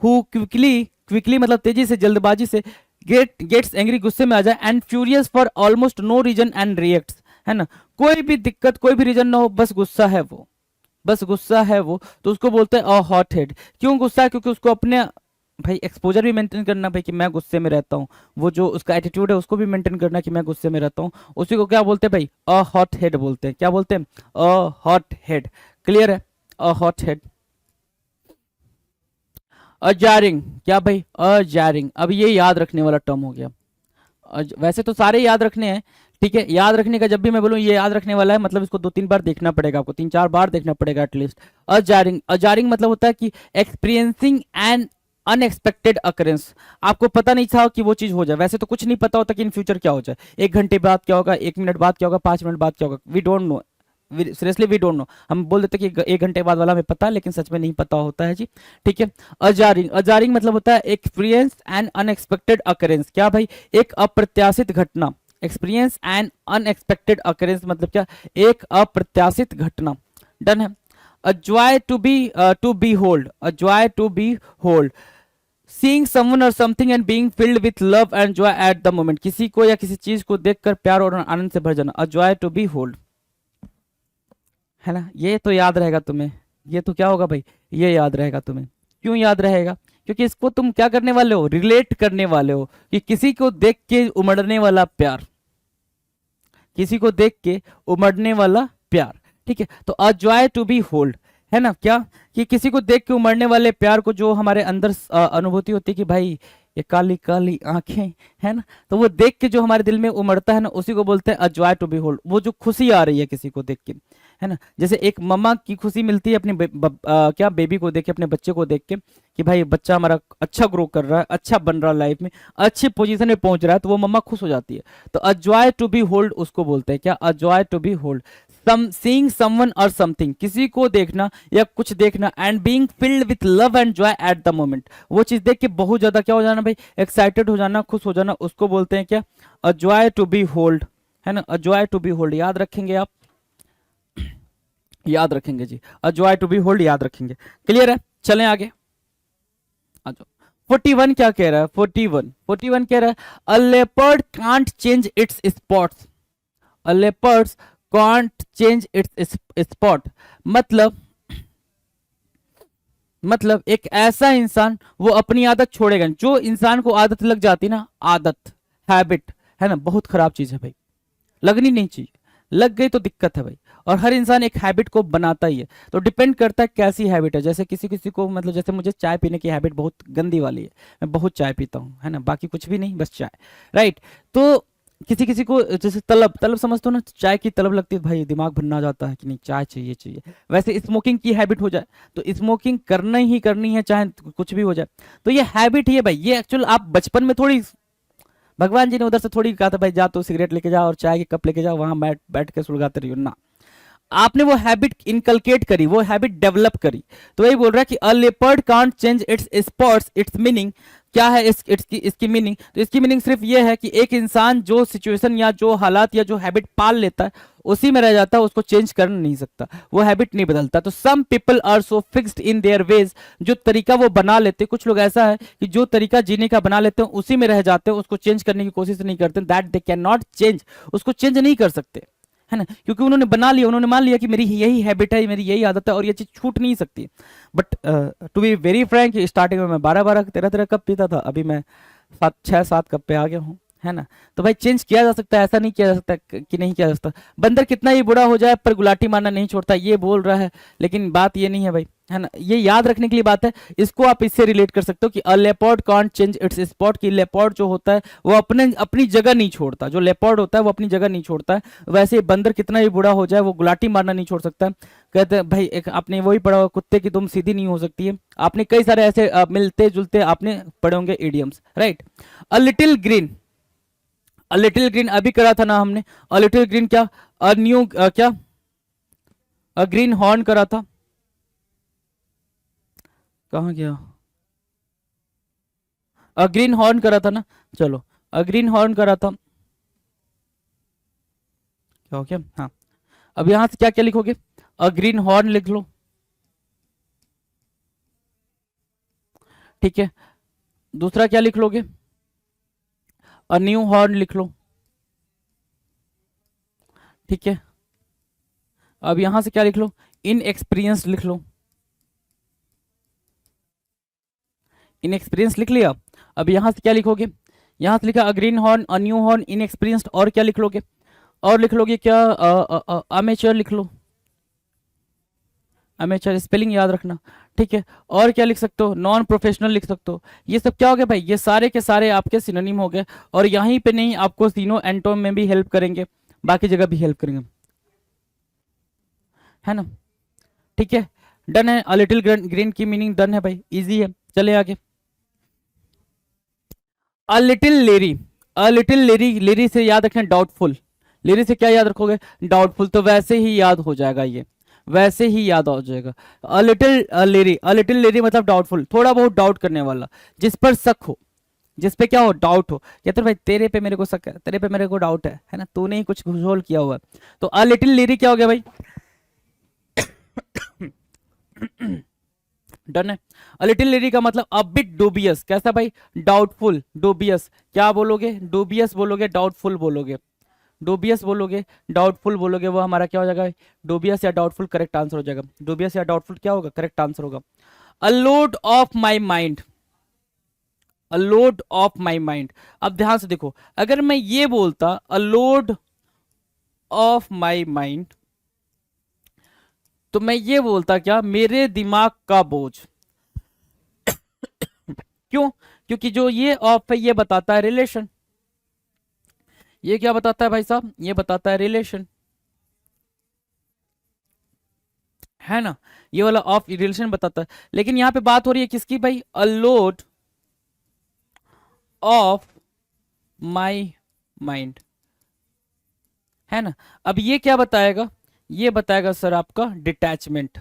who quickly, quickly मतलब तेजी से, जल्दबाजी से, गेट्स एंग्री गुस्से में आ जाए, and furious for almost no reason and reacts, है ना, कोई भी दिक्कत, कोई भी रीजन ना हो, बस गुस्सा है वो, बस गुस्सा है वो, तो उसको बोलते हैं अ हॉट हेड। क्यों गुस्सा है? क्योंकि उसको अपने भाई एक्सपोजर भी मेंटेन करना भाई कि मैं गुस्से में रहता हूँ, वो जो उसका एटीट्यूड है उसको भी मेंटेन करना कि मैं गुस्से में रहता हूँ, उसी को क्या बोलते हैं भाई? अ हॉट हेड बोलते हैं। क्या बोलते हैं? A hot head. क्लियर है? A hot head. अजारिंग, क्या भाई? अजारिंग, अब ये याद रखने वाला टर्म हो गया। वैसे तो सारे याद रखने हैं, ठीक है, याद रखने का जब भी मैं बोलूँ ये याद रखने वाला है, मतलब इसको 2-3 बार देखना पड़ेगा आपको, 3-4 बार देखना पड़ेगा एटलीस्ट। अजारिंग, अजारिंग मतलब होता है कि एक्सपीरियंसिंग एन अनएक्सपेक्टेड अकरेंस, आपको पता नहीं था कि वो चीज हो जाए। वैसे तो कुछ नहीं पता होता कि इन फ्यूचर क्या हो जाए, 1 घंटे बाद क्या होगा, 1 मिनट बाद क्या होगा, 5 मिनट बाद क्या होगा, we don't know, seriously we don't know. हम बोल देते कि 1 घंटे बाद वाला हमें पता है, लेकिन सच में नहीं पता होता है जी। ठीक है। अजारिंग, अजारिंग मतलब होता है एक्सपीरियंस एंड अनएक्सपेक्टेड अकरेंस। क्या भाई? एक अप्रत्याशित घटना। एक्सपीरियंस एंड अनएक्सपेक्टेड अकरेंस मतलब क्या? एक अप्रत्याशित घटना। डन है। A joy to behold, a joy to behold, seeing someone और something and being filled with love and joy at the moment, किसी को या किसी चीज को देखकर प्यार और आनंद से भर जाना। A joy to behold, है ना, ये तो याद रहेगा तुम्हें। ये तो क्या होगा भाई? ये याद रहेगा तुम्हें। क्यों याद रहेगा? क्योंकि इसको तुम क्या करने वाले हो, रिलेट करने वाले हो कि किसी को देख के उमड़ने वाला प्यार, किसी को देख के उमड़ने वाला प्यार, ठीक है। तो a joy to behold है ना, क्या कि किसी को देख के उमड़ने वाले प्यार को जो हमारे अंदर अनुभूति होती है कि भाई ये काली काली आंखें है ना, तो वो देख के जो हमारे दिल में उमड़ता है ना, उसी को बोलते हैं a joy to behold. वो जो खुशी आ रही है किसी को देख के, है ना, जैसे एक मम्मा की खुशी मिलती है अपनी क्या बेबी को देख के, अपने बच्चे को देख के कि भाई बच्चा हमारा अच्छा ग्रो कर रहा है, अच्छा बन रहा है, लाइफ में अच्छी पोजीशन में पहुंच रहा है, तो वो मम्मा खुश हो जाती है। तो a joy to behold उसको बोलते हैं क्या, a joy to behold. Seeing someone और समथिंग, किसी को देखना या कुछ देखना, and being filled with love and joy at the moment, वो चीज देख के बहुत ज्यादा क्या हो जाना भाई, एक्साइटेड हो जाना, खुश हो जाना, उसको बोलते हैं क्या, a joy to behold, है ना, a joy to behold. याद रखेंगे आप, याद रखेंगे जी, a joy to behold याद रखेंगे। क्लियर है, चलें आगे आ जाओ। 41 क्या कह रहा है, 41 कह रहा है अ leopard can't change it's spots, a leopard can't change it's spot, मतलब एक ऐसा इंसान वो अपनी आदत छोड़ेगा। जो इंसान को आदत लग जाती है ना, आदत हैबिट है ना, बहुत खराब चीज है भाई, लगनी नहीं चाहिए, लग गई तो दिक्कत है भाई। और हर इंसान एक हैबिट को बनाता ही है, तो डिपेंड करता है कैसी हैबिट है। जैसे किसी किसी को, मतलब जैसे मुझे चाय पीने की हैबिट बहुत गंदी वाली है, मैं बहुत चाय पीता हूँ, है ना, बाकी कुछ भी नहीं, बस चाय, राइट। तो किसी किसी को जैसे तलब तलब समझते हो ना, चाय की तलब लगती है भाई, दिमाग भरना जाता है कि नहीं चाय चाहिए चाहिए। वैसे स्मोकिंग की हैबिट हो जाए तो स्मोकिंग करना ही करनी है, चाहे कुछ भी हो जाए। तो ये हैबिट ही है भाई, ये एक्चुअल आप बचपन में थोड़ी, भगवान जी ने उधर से थोड़ी कहा था भाई जा तो सिगरेट लेके जाओ और चाय के कप लेके जाओ, वहां बैठ बैठ के सुलगाते रहियो ना, आपने वो हैबिट इनकलकेट करी, वो हैबिट डेवलप करी। तो वही बोल रहा है कि अ leopard can't change it's spots, it's meaning क्या है, इसकी मीनिंग, तो इसकी मीनिंग सिर्फ ये है कि एक इंसान जो सिचुएशन या जो हालात या जो हैबिट पाल लेता है उसी में रह जाता है, उसको चेंज कर नहीं सकता, वो हैबिट नहीं बदलता। तो some people are so fixed in their ways, जो तरीका वो बना लेते, कुछ लोग ऐसा है कि जो तरीका जीने का बना लेते हैं उसी में रह जाते हैं, उसको चेंज करने की कोशिश नहीं करते, that they can not change, उसको चेंज नहीं कर सकते, है ना, क्योंकि उन्होंने बना लिया, उन्होंने मान लिया कि मेरी यही हैबिट है, मेरी यही आदत है और ये चीज छूट नहीं सकती। But to be very frank, starting में मैं 12-12 13-13 कप पीता था, अभी मैं 6-7 कप पे आ गया हूँ, है ना। तो भाई चेंज किया जा सकता है, ऐसा नहीं किया जा सकता कि नहीं किया जा सकता। बंदर कितना ही बुरा हो जाए पर गुलाटी मारना नहीं छोड़ता, ये बोल रहा है, लेकिन बात ये नहीं है भाई, है ना, ये याद रखने के लिए बात है। इसको आप इससे रिलेट कर सकते हो कि अ leopard can't change it's spot, कि लेपर्ड जो होता है वो अपनी जगह नहीं छोड़ता, जो लेपर्ड होता है वो अपनी जगह नहीं छोड़ता है, वैसे ही बंदर कितना ही बुरा हो जाए वो गुलाटी मारना नहीं छोड़ सकता। कहते हैं भाई, एक आपने वही पढ़ा होगा, कुत्ते की दुम सीधी नहीं हो सकती है। आपने कई सारे ऐसे मिलते जुलते आपने पढ़े होंगे idioms, right. A little green, a little green अभी करा था ना हमने, अ लिटिल ग्रीन क्या, अ न्यू क्या, अ ग्रीन हॉर्न करा था, कहाँ गया, अ ग्रीन हॉर्न करा था ना, चलो अ ग्रीन हॉर्न करा था, क्या हो गया, हाँ। अब यहां से क्या क्या लिखोगे, अ ग्रीन हॉर्न लिख लो, ठीक है। दूसरा क्या लिख लोगे, अ न्यू हॉर्न लिख लो, ठीक है। अब यहां से क्या लिख लो, इन एक्सपीरियंस लिख लो, इन एक्सपीरियंस लिख लिया। अब यहां से क्या लिखोगे, यहां से लिखा a greenhorn, a new horn, inexperienced, और क्या लिख लोगे, और लिख लोगे क्या, अमेचर लिख लो, अमेचर स्पेलिंग याद रखना, ठीक है। और क्या लिख सकते हो, नॉन प्रोफेशनल लिख सकते हो। ये सब क्या हो गया भाई, ये सारे के सारे आपके सिनोनिम हो गए, और यहीं पे नहीं, आपको सीनो एंटोम में भी हेल्प करेंगे, बाकी जगह भी हेल्प करेंगे, है ना, ठीक है। डन है, अ लिटिल ग्रीन की मीनिंग डन है भाई, इजी है। चले आगे, a little Larry, a little लेरी, लेरी से याद रखें डाउटफुल, लेरी से क्या याद रखोगे, डाउटफुल, तो वैसे ही याद हो जाएगा ये, वैसे ही याद हो जाएगा। A little Larry, a little लेरी मतलब डाउटफुल, थोड़ा बहुत डाउट करने वाला, जिस पर शक हो, जिस पे क्या हो, डाउट हो, कहते भाई तेरे पे मेरे को शक है, तेरे पे मेरे को डाउट है ना, तूने ही कुछ घुसोल किया हुआ है। तो अ लिटिल लेरी क्या हो गया भाई, डन है। अ लिटिल लेरी का मतलब अ बिट डूबियस, कैसा भाई, डाउटफुल, डूबियस, क्या बोलोगे, डूबियस बोलोगे, डाउटफुल बोलोगे, डूबियस बोलोगे, डाउटफुल बोलोगे, वो हमारा क्या हो जाएगा, डूबियस या डाउटफुल करेक्ट आंसर हो जाएगा, डूबियस या डाउटफुल क्या होगा, करेक्ट आंसर होगा। A load of my mind, a load of my mind. अब ध्यान से देखो, अगर मैं ये बोलता a load of my mind, तो मैं ये बोलता क्या, मेरे दिमाग का बोझ। क्यों? क्योंकि जो ये ऑफ है ये बताता है रिलेशन। ये क्या बताता है भाई साहब? ये बताता है रिलेशन, है ना। ये वाला ऑफ रिलेशन बताता है। लेकिन यहां पे बात हो रही है किसकी भाई? A load of my mind, है ना। अब ये क्या बताएगा? ये बताएगा सर आपका डिटैचमेंट।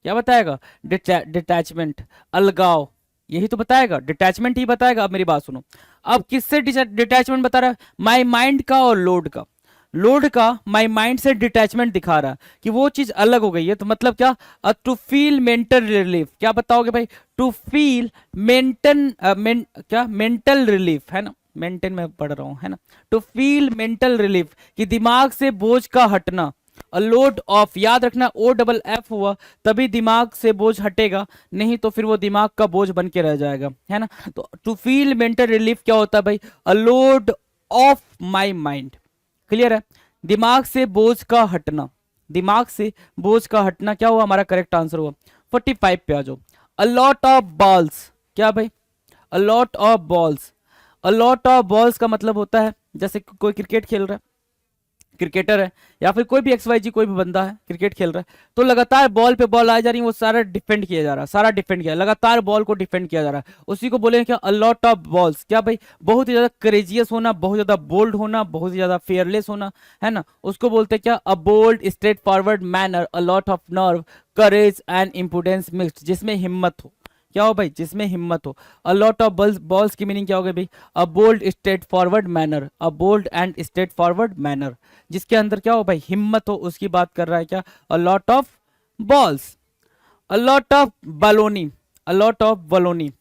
क्या बताएगा? डिटैचमेंट, अलगाव। यही तो बताएगा, डिटैचमेंट ही बताएगा। अब मेरी बात सुनो, अब किससे डिटैचमेंट बता रहा है? माई माइंड का और लोड का। लोड का माई माइंड से डिटैचमेंट दिखा रहा है कि वो चीज अलग हो गई है। तो मतलब क्या? To feel mental relief. क्या बताओगे भाई? टू फील क्या मेंटल रिलीफ, है ना। मेंटल में पढ़ रहा हूं, है ना। टू फील मेंटल रिलीफ, कि दिमाग से बोझ का हटना। अ लोड ऑफ, याद रखना ओ डबल एफ हुआ तभी दिमाग से बोझ हटेगा, नहीं तो फिर वो दिमाग का बोझ बन के रह जाएगा, है ना। तो टू फील मेंटल रिलीफ क्या होता है भाई? A load of my mind. Clear है? दिमाग से बोझ का हटना, दिमाग से बोझ का हटना क्या हुआ? हमारा करेक्ट आंसर हुआ 45 पे आ जाओ। अ लॉट ऑफ बॉल्स, क्या भाई? अ lot of balls. A lot of balls का मतलब होता है जैसे कोई क्रिकेट खेल रहा है, क्रिकेटर है, या फिर कोई भी एक्स वाई जी कोई भी बंदा है क्रिकेट खेल रहा है, तो लगातार बॉल पे बॉल आ जा रही है, वो सारा डिफेंड किया जा रहा है, सारा डिफेंड किया, लगातार बॉल को डिफेंड किया जा रहा है, उसी को बोलेंगे क्या? अ लॉट ऑफ बॉल्स। क्या भाई? बहुत ही ज्यादा करेजियस होना, बहुत ज्यादा बोल्ड होना, बहुत ही ज्यादा फेयरलेस होना, है ना। उसको बोलते हैं क्या? A bold straightforward manner, a lot of nerve, courage and importance mixed, जिसमें हिम्मत हो। क्या हो भाई? जिसमें हिम्मत हो। A lot of balls, balls की मीनिंग क्या हो गई भाई? A bold straightforward manner, a bold and straightforward manner, जिसके अंदर क्या हो भाई? हिम्मत हो, उसकी बात कर रहा है क्या? अ lot of balls. A lot of बलोनी, a lot of बलोनी।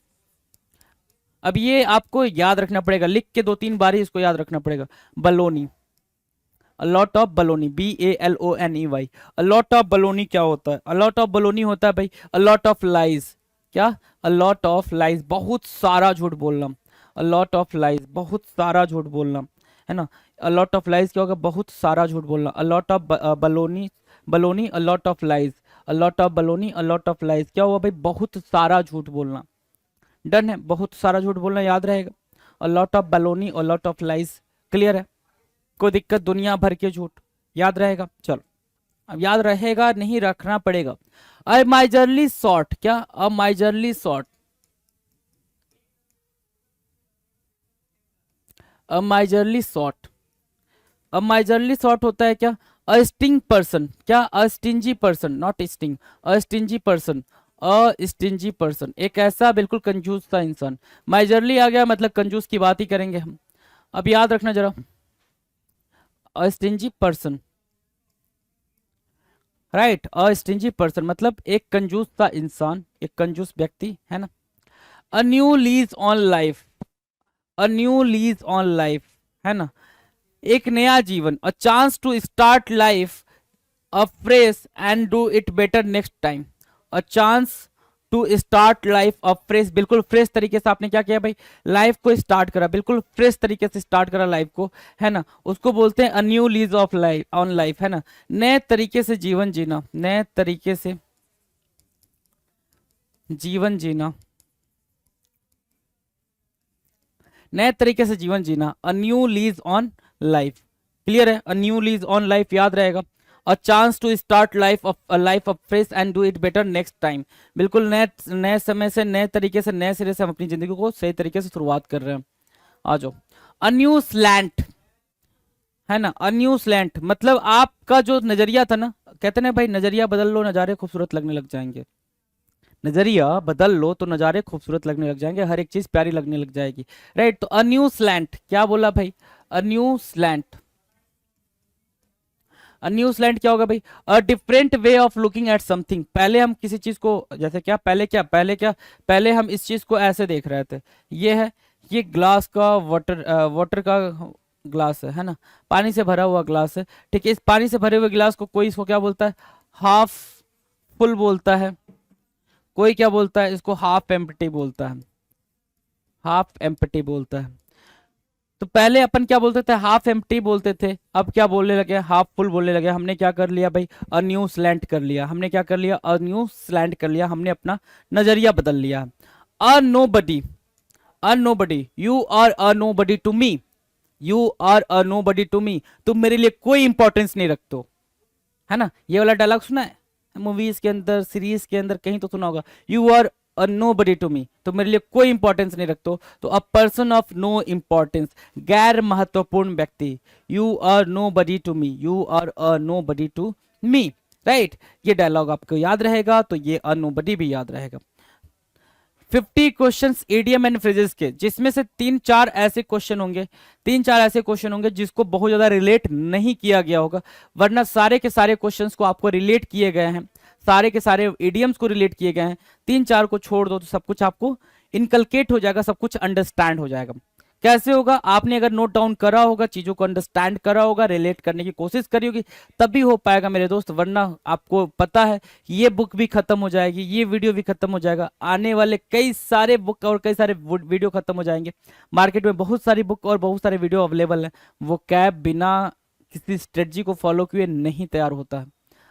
अब ये आपको याद रखना पड़ेगा, लिख के 2-3 बार ही इसको याद रखना पड़ेगा। बलोनी, अ lot of बलोनी, BALONEY। A lot of बलोनी क्या होता है? अ लॉट ऑफ बलोनी होता है भाई अ लॉट ऑफ लाइज। क्या? अ लॉट ऑफ लाइज, बहुत सारा झूठ बोलना। अ लॉट ऑफ लाइज, बहुत सारा झूठ बोलना, है ना। अ लॉट ऑफ लाइज क्या होगा? बहुत सारा झूठ बोलना। अ lot of बलोनी, बलोनी a lot of lies. A lot of बलोनी a lot of lies क्या हुआ भाई? बहुत सारा झूठ बोलना। डन है, बहुत सारा झूठ बोलना याद रहेगा। अ lot of बलोनी a lot of lies. Clear है? कोई दिक्कत? दुनिया भर के झूठ याद रहेगा। चलो, अब याद रहेगा नहीं, रखना पड़ेगा। अ माइजरली शॉर्ट, क्या? A miserly short, a miserly short. A miserly short होता है क्या? A sting person. क्या? A stingy person, not sting, a stingy person. A stingy person, एक ऐसा बिल्कुल कंजूस सा इंसान। माइजरली आ गया मतलब कंजूस की बात ही करेंगे हम। अब याद रखना जरा, अ स्टिंजी पर्सन, राइट। अ स्टिंजी पर्सन मतलब एक कंजूस सा इंसान, एक कंजूस व्यक्ति, है ना। A new lease on life, a new lease on life, है ना। एक नया जीवन, a chance to start life afresh and do it better next time. A chance to start life afresh, बिल्कुल फ्रेश तरीके से आपने क्या किया भाई? लाइफ को स्टार्ट करा, बिल्कुल फ्रेश तरीके से स्टार्ट करा लाइफ को, है ना। उसको बोलते हैं अ new lease of life on life, है ना। नए तरीके से जीवन जीना, नए तरीके से जीवन जीना, नए तरीके से जीवन जीना, a new lease on life. Clear है? A new lease on life याद रहेगा। A chance to start life of fresh and do it better next time, बिल्कुल नए नए समय से, नए तरीके से, नए सिरे से हम अपनी जिंदगी को सही तरीके से शुरुआत कर रहे हैं। आ जाओ। अ न्यू स्लैंट, है ना। अ न्यू स्लैंट मतलब आपका जो नजरिया था ना, कहते ना भाई, नजरिया बदल लो नजारे खूबसूरत लगने लग जाएंगे। नजरिया बदल लो तो नज़ारे खूबसूरत लगने लग जाएंगे, हर एक चीज प्यारी लगने लग जाएगी, राइट। तो अ न्यू स्लैंट क्या बोला भाई? A new slant, a new slant क्या होगा भाई? A different way of looking at something. पहले हम किसी चीज को, जैसे क्या पहले, पहले हम इस चीज को ऐसे देख रहे थे। ये है, ये ग्लास का वाटर का ग्लास है ना, पानी से भरा हुआ ग्लास है, ठीक है। इस पानी से भरे हुए गिलास को कोई इसको क्या बोलता है? हाफ फुल बोलता है। कोई क्या बोलता है? इसको हाफ एम्प्टी बोलता है। हाफ एम्प्टी बोलता है। तो पहले अपन क्या बोलते थे, हाफ एम्प्टी बोलते थे, अब क्या बोलने लगे, हाफ फुल बोलने लगे। हमने क्या कर लिया भाई, अ न्यू स्लैंट कर लिया। हमने क्या कर लिया, अ न्यू स्लैंट कर लिया। हमने अपना नजरिया बदल लिया। A nobody, a nobody, you are a nobody to me, you are a nobody to me, तुम मेरे लिए कोई इंपॉर्टेंस नहीं रखते हो, है ना। ये वाला डायलॉग सुना है मूवीज के अंदर, सीरीज के अंदर, कहीं तो सुना होगा। You are a nobody to me, तो मेरे लिए कोई इंपॉर्टेंस नहीं रखते हो। तो a person of no importance, गैर महत्वपूर्ण व्यक्ति। You are nobody to me, you are a nobody to me, right. ये डायलॉग आपको याद रहेगा, तो ये अ नो बडी भी याद रहेगा। 50 क्वेश्चंस ईडीएम एंड फ्रेजेस के, जिसमें से 3-4 ऐसे क्वेश्चन होंगे, 3-4 ऐसे क्वेश्चन होंगे जिसको बहुत ज्यादा रिलेट नहीं किया गया होगा, वरना सारे के सारे क्वेश्चंस को आपको रिलेट किए गए हैं, सारे के सारे ईडीएम्स को रिलेट किए गए हैं। 3-4 को छोड़ दो तो सब कुछ आपको इनकलकेट हो जाएगा, सब कुछ अंडरस्टैंड हो जाएगा। कैसे होगा, आपने अगर नोट डाउन करा होगा, चीजों को अंडरस्टैंड करा होगा, रिलेट करने की कोशिश करी होगी, तभी हो पाएगा मेरे दोस्त। वरना आपको पता है ये बुक भी खत्म हो जाएगी, ये वीडियो भी खत्म हो जाएगा, आने वाले कई सारे बुक और कई सारे वीडियो खत्म हो जाएंगे। मार्केट में बहुत सारी बुक और बहुत सारे वीडियो अवेलेबल हैं। वो कैब बिना किसी स्ट्रेटजी को फॉलो किए नहीं तैयार होता है।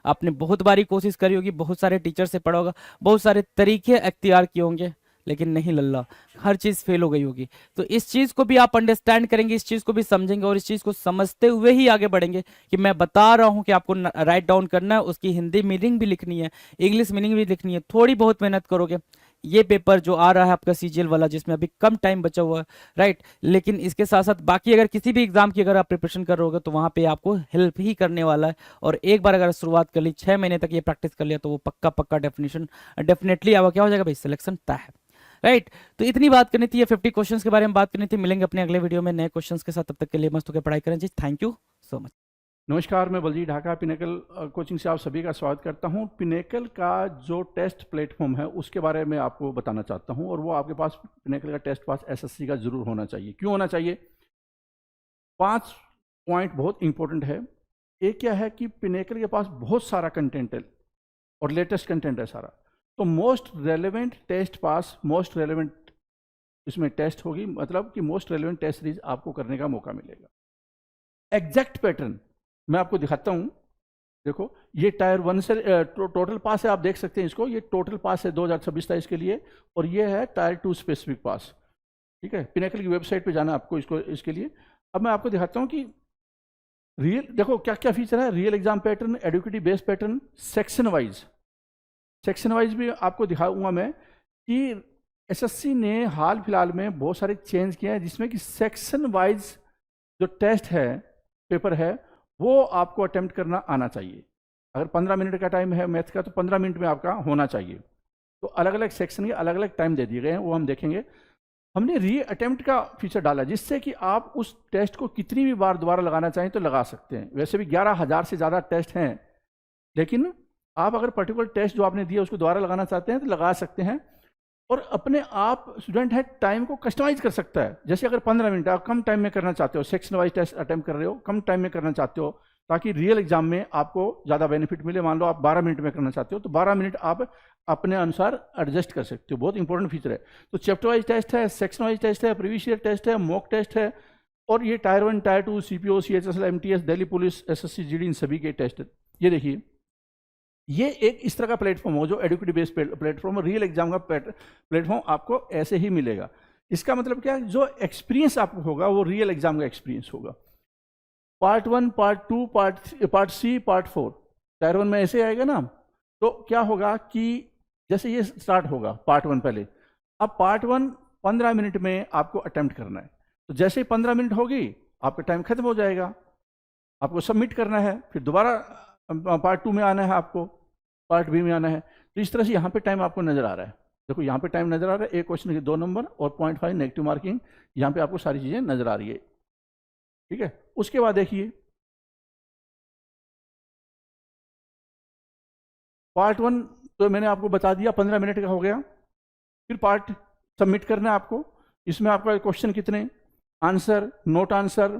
आपने बहुत बारी कोशिश करी होगी, बहुत सारे टीचर से पढ़ा होगा, बहुत सारे तरीके अख्तियार किए होंगे, लेकिन नहीं लल्ला, हर चीज फेल हो गई होगी। तो इस चीज को भी आप अंडरस्टैंड करेंगे, इस चीज को भी समझेंगे, और इस चीज को समझते हुए ही आगे बढ़ेंगे कि मैं बता रहा हूं कि आपको राइट डाउन करना है, उसकी हिंदी मीनिंग भी लिखनी है, इंग्लिश मीनिंग भी लिखनी है। थोड़ी बहुत मेहनत करोगे, ये पेपर जो आ रहा है आपका सीजीएल वाला, जिसमें अभी कम टाइम बचा हुआ है, राइट, लेकिन इसके साथ साथ बाकी अगर किसी भी एग्जाम की अगर आप प्रिपरेशन कर रहे होगे तो वहां पे आपको हेल्प ही करने वाला है। और एक बार अगर शुरुआत कर ली, 6 महीने तक ये प्रैक्टिस कर लिया, तो वो पक्का पक्का डेफिनेटली आपका क्या हो जाएगा भाई, सिलेक्शन तय है, राइट। तो इतनी बात करनी थी, ये 50 क्वेश्चंस के बारे में बात करनी थी। मिलेंगे अपने अगले वीडियो में नए क्वेश्चंस के साथ, तब तक के लिए मस्त होकर पढ़ाई करें जी। Thank you so much. नमस्कार, मैं बलजीत ढाका पिनेकल कोचिंग से आप सभी का स्वागत करता हूं। पिनेकल का जो टेस्ट प्लेटफॉर्म है उसके बारे में आपको बताना चाहता हूं, और वो आपके पास पिनेकल का टेस्ट पास एसएससी का जरूर होना चाहिए। क्यों होना चाहिए? 5 पॉइंट बहुत इंपॉर्टेंट है। एक क्या है कि पिनेकल के पास बहुत सारा कंटेंट है और लेटेस्ट कंटेंट है सारा। तो most relevant test pass, most relevant इसमें टेस्ट होगी, मतलब कि मोस्ट रेलेवेंट टेस्ट सीरीज आपको करने का मौका मिलेगा। एग्जैक्ट पैटर्न मैं आपको दिखाता हूं। देखो, ये टायर 1 से टोटल पास है, आप देख सकते हैं इसको, ये टोटल पास है 2026-27 के लिए, और ये है टायर 2 स्पेसिफिक पास। ठीक है, पिनेकल की वेबसाइट पे जाना आपको इसको, इसके लिए। अब मैं आपको दिखाता हूं कि रियल, देखो क्या क्या फीचर है। रियल एग्जाम पैटर्न, एडुकेटी based pattern, section wise, section wise भी आपको दिखाऊंगा मैं कि एसएससी ने हाल फिलहाल में बहुत सारे चेंज किए हैं, जिसमें कि सेक्शन वाइज जो टेस्ट है, पेपर है, वो आपको अटेम्प्ट करना आना चाहिए। अगर 15 मिनट का टाइम है मैथ का, तो 15 मिनट में आपका होना चाहिए। तो अलग अलग सेक्शन के अलग अलग टाइम दे दिए गए हैं, वो हम देखेंगे। हमने री अटेम्प्ट का फीचर डाला, जिससे कि आप उस टेस्ट को कितनी भी बार दोबारा लगाना चाहें तो लगा सकते हैं। वैसे भी 11,000 से ज़्यादा टेस्ट हैं, लेकिन आप अगर पर्टिकुलर टेस्ट जो आपने दिया उसको दोबारा लगाना चाहते हैं तो लगा सकते हैं। और अपने आप स्टूडेंट है टाइम को कस्टमाइज कर सकता है। जैसे अगर 15 मिनट आप कम टाइम में करना चाहते हो, सेक्शन वाइज टेस्ट अटेम्प्ट कर रहे हो, कम टाइम में करना चाहते हो, ताकि रियल एग्जाम में आपको ज़्यादा बेनिफिट मिले। मान लो आप 12 मिनट में करना चाहते हो, तो 12 मिनट आप अपने अनुसार एडजस्ट कर सकते हो। बहुत इंपॉर्टेंट फीचर है। तो चैप्टर वाइज टेस्ट है, सेक्शन वाइज टेस्ट है, प्रीवियस ईयर टेस्ट है, मॉक टेस्ट है, और ये tier 1, tier 2, CPO, CHSL, MTS, Delhi police, SSC, GD, इन सभी के टेस्ट। ये देखिए, ये एक इस तरह का प्लेटफॉर्म हो जो educative based platform, real exam का प्लेटफॉर्म आपको ऐसे ही मिलेगा। इसका मतलब क्या है, जो एक्सपीरियंस आपको होगा वो रियल एग्जाम का एक्सपीरियंस होगा। Part 1, part 2, part C, part 4 tier 1 में ऐसे आएगा ना। तो क्या होगा कि जैसे ये स्टार्ट होगा पार्ट 1 पहले, अब पार्ट 1 15 मिनट में आपको अटेम्प्ट करना है। तो जैसे ही 15 मिनट होगी आपका टाइम खत्म हो जाएगा, आपको सबमिट करना है, फिर दोबारा पार्ट 2 में आना है, आपको पार्ट बी में आना है। तो इस तरह से यहाँ पे टाइम आपको नजर आ रहा है। देखो यहाँ पे टाइम नजर आ रहा है, एक क्वेश्चन के 2 नंबर और 0.5 नेगेटिव मार्किंग, यहाँ पे आपको सारी चीजें नजर आ रही है। ठीक है, उसके बाद देखिए पार्ट 1 तो मैंने आपको बता दिया 15 मिनट का हो गया। फिर पार्ट सबमिट करना है आपको। इसमें आपका क्वेश्चन कितने, answer, note answer,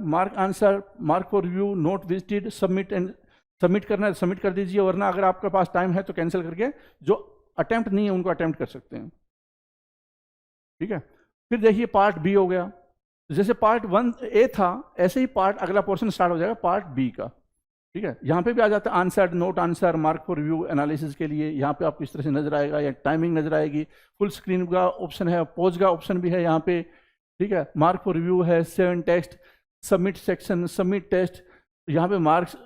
mark for review, note visited, submit and submit करना है, सबमिट कर दीजिए। वरना अगर आपके पास टाइम है तो कैंसिल करके जो अटेम्प्ट नहीं है उनको अटेम्प्ट कर सकते हैं। ठीक है, फिर देखिए पार्ट बी हो गया, जैसे पार्ट 1A था ऐसे ही पार्ट अगला पोर्शन स्टार्ट हो जाएगा पार्ट बी का। ठीक है, यहाँ पे भी आ जाता है answer, note answer, mark for review analysis के लिए। यहाँ पे आपको इस तरह से नजर आएगा, या टाइमिंग नजर आएगी, फुल स्क्रीन का ऑप्शन है, पॉज का ऑप्शन भी है यहाँ पे। ठीक है, मार्क फॉर रिव्यू है, 7 test, submit section, submit test, यहाँ पे मार्क्स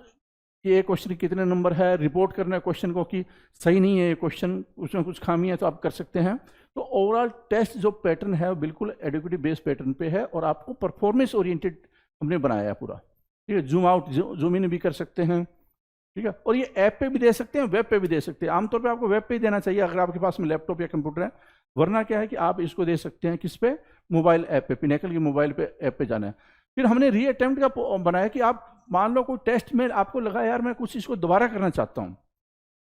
ये क्वेश्चन कितने नंबर है, रिपोर्ट करना है क्वेश्चन को कि सही नहीं है ये क्वेश्चन, उसमें कुछ खामी है तो आप कर सकते हैं। तो ओवरऑल टेस्ट जो पैटर्न है वो बिल्कुल एडुकेटिव बेस्ड पैटर्न पे है और आपको परफॉर्मेंस ओरिएंटेड हमने बनाया है पूरा। ठीक है, जूम आउट जूम इन भी कर सकते हैं। ठीक है, और ये ऐप पे भी दे सकते हैं, वेब पे भी दे सकते हैं। आमतौर पे आपको वेब पे ही देना चाहिए अगर आपके पास में लैपटॉप या कंप्यूटर है, वरना क्या है कि आप इसको दे सकते हैं किस पे, मोबाइल ऐप पे, पिनेकल की मोबाइल पे ऐप पे जाना है। फिर हमने री अटेम्प्ट का बनाया कि आप मान लो कोई टेस्ट में आपको लगा यार मैं कुछ इसको दोबारा करना चाहता हूँ,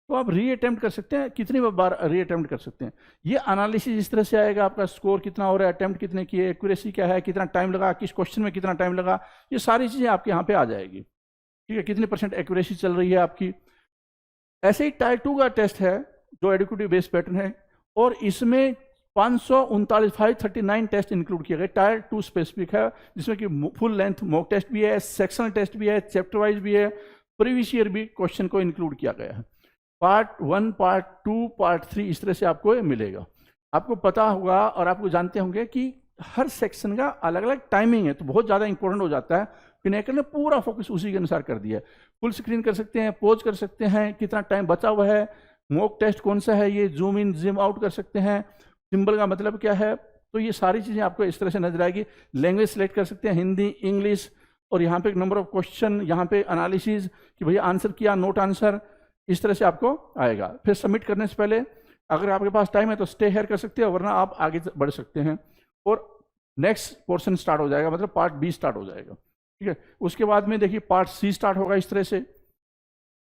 तो आप री अटेम्प्ट कर सकते हैं, कितनी बार री अटेम्प्ट कर सकते हैं। ये एनालिसिस इस तरह से आएगा, आपका स्कोर कितना हो रहा है, अटेम्प्ट कितने किए, एक्यूरेसी क्या है, कितना टाइम लगा, किस क्वेश्चन में कितना टाइम लगा, ये सारी चीज़ें आपके यहाँ पे आ जाएगी। ठीक है, कितनी % एक्यूरेसी चल रही है आपकी। ऐसे ही टायर 2 का टेस्ट है जो एडुकेटिव बेस्ड पैटर्न है, और इसमें 539 टेस्ट इंक्लूड किए गए। टायर 2 स्पेसिफिक है, जिसमें कि फुल लेंथ मॉक टेस्ट भी है, सेक्शनल टेस्ट भी है, चैप्टर वाइज भी है, प्रीवियस ईयर भी क्वेश्चन को इंक्लूड किया गया है। पार्ट 1, पार्ट 2, पार्ट 3 इस तरह से आपको ये मिलेगा। आपको पता होगा और आपको जानते होंगे कि हर सेक्शन का अलग अलग टाइमिंग है, तो बहुत ज़्यादा इंपॉर्टेंट हो जाता है। पिनेकल ने पूरा फोकस उसी के अनुसार कर दिया है। फुल स्क्रीन कर सकते हैं, पॉज कर सकते हैं, कितना टाइम बचा हुआ है, मॉक टेस्ट कौन सा है, ये जूम इन जूम आउट कर सकते हैं, सिंबल का मतलब क्या है, तो ये सारी चीज़ें आपको इस तरह से नजर आएगी। लैंग्वेज सेलेक्ट कर सकते हैं, हिंदी, इंग्लिश, और यहाँ पे नंबर ऑफ क्वेश्चन, यहाँ पे एनालिसिस कि भैया आंसर किया, नोट आंसर, इस तरह से आपको आएगा। फिर सबमिट करने से पहले अगर आपके पास टाइम है तो स्टे हेयर कर सकते हैं, वरना आप आगे बढ़ सकते हैं और नेक्स्ट पोर्शन स्टार्ट हो जाएगा, मतलब पार्ट बी स्टार्ट हो जाएगा। ठीक है, उसके बाद में देखिए पार्ट सी स्टार्ट होगा इस तरह से,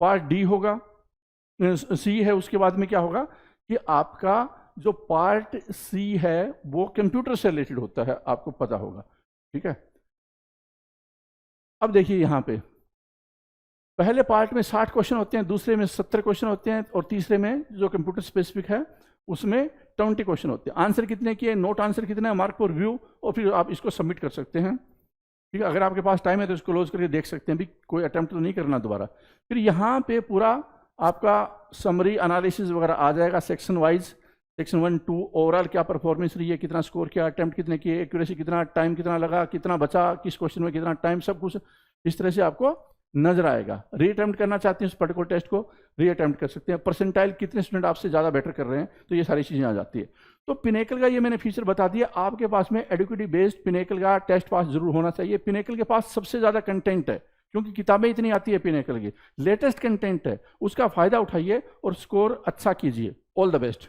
पार्ट डी होगा, सी है, उसके बाद में क्या होगा कि आपका जो पार्ट सी है वो कंप्यूटर से रिलेटेड होता है, आपको पता होगा। ठीक है, अब देखिए यहाँ पे पहले पार्ट में 60 क्वेश्चन होते हैं, दूसरे में 70 क्वेश्चन होते हैं, और तीसरे में जो कंप्यूटर स्पेसिफिक है उसमें 20 क्वेश्चन होते हैं। आंसर कितने किए, नोट आंसर कितने हैं, मार्क फॉर व्यू, और फिर आप इसको सबमिट कर सकते हैं। ठीक है, अगर आपके पास टाइम है तो इसको क्लोज करके देख सकते हैं, भी कोई अटेम्प्ट तो नहीं करना दोबारा। फिर यहाँ पे पूरा आपका समरी एनालिसिस वगैरह आ जाएगा सेक्शन वाइज, सेक्शन 1, 2, ओवरऑल क्या परफॉर्मेंस रही है, कितना स्कोर किया, अटेम्प्ट कितने किए, एक्यूरेसी कितना, टाइम कितना लगा, कितना बचा, किस क्वेश्चन में कितना टाइम, सब कुछ इस तरह से आपको नजर आएगा। री अटेम्प्ट करना चाहते हैं उस पर्टिकुलर टेस्ट को, री अटेम्प्ट कर सकते हैं। परसेंटाइल कितने स्टूडेंट आपसे ज़्यादा बेटर कर रहे हैं, तो ये सारी चीज़ें आ जाती है। तो पिनेकल का ये मैंने फीचर बता दिया। आपके पास में एडुकेटिव बेस्ड पिनेकल का टेस्ट पास जरूर होना चाहिए। पिनेकल के पास सबसे ज़्यादा कंटेंट है, क्योंकि किताबें इतनी आती है, पिनेकल की लेटेस्ट कंटेंट है, उसका फायदा उठाइए और स्कोर अच्छा कीजिए। All the best.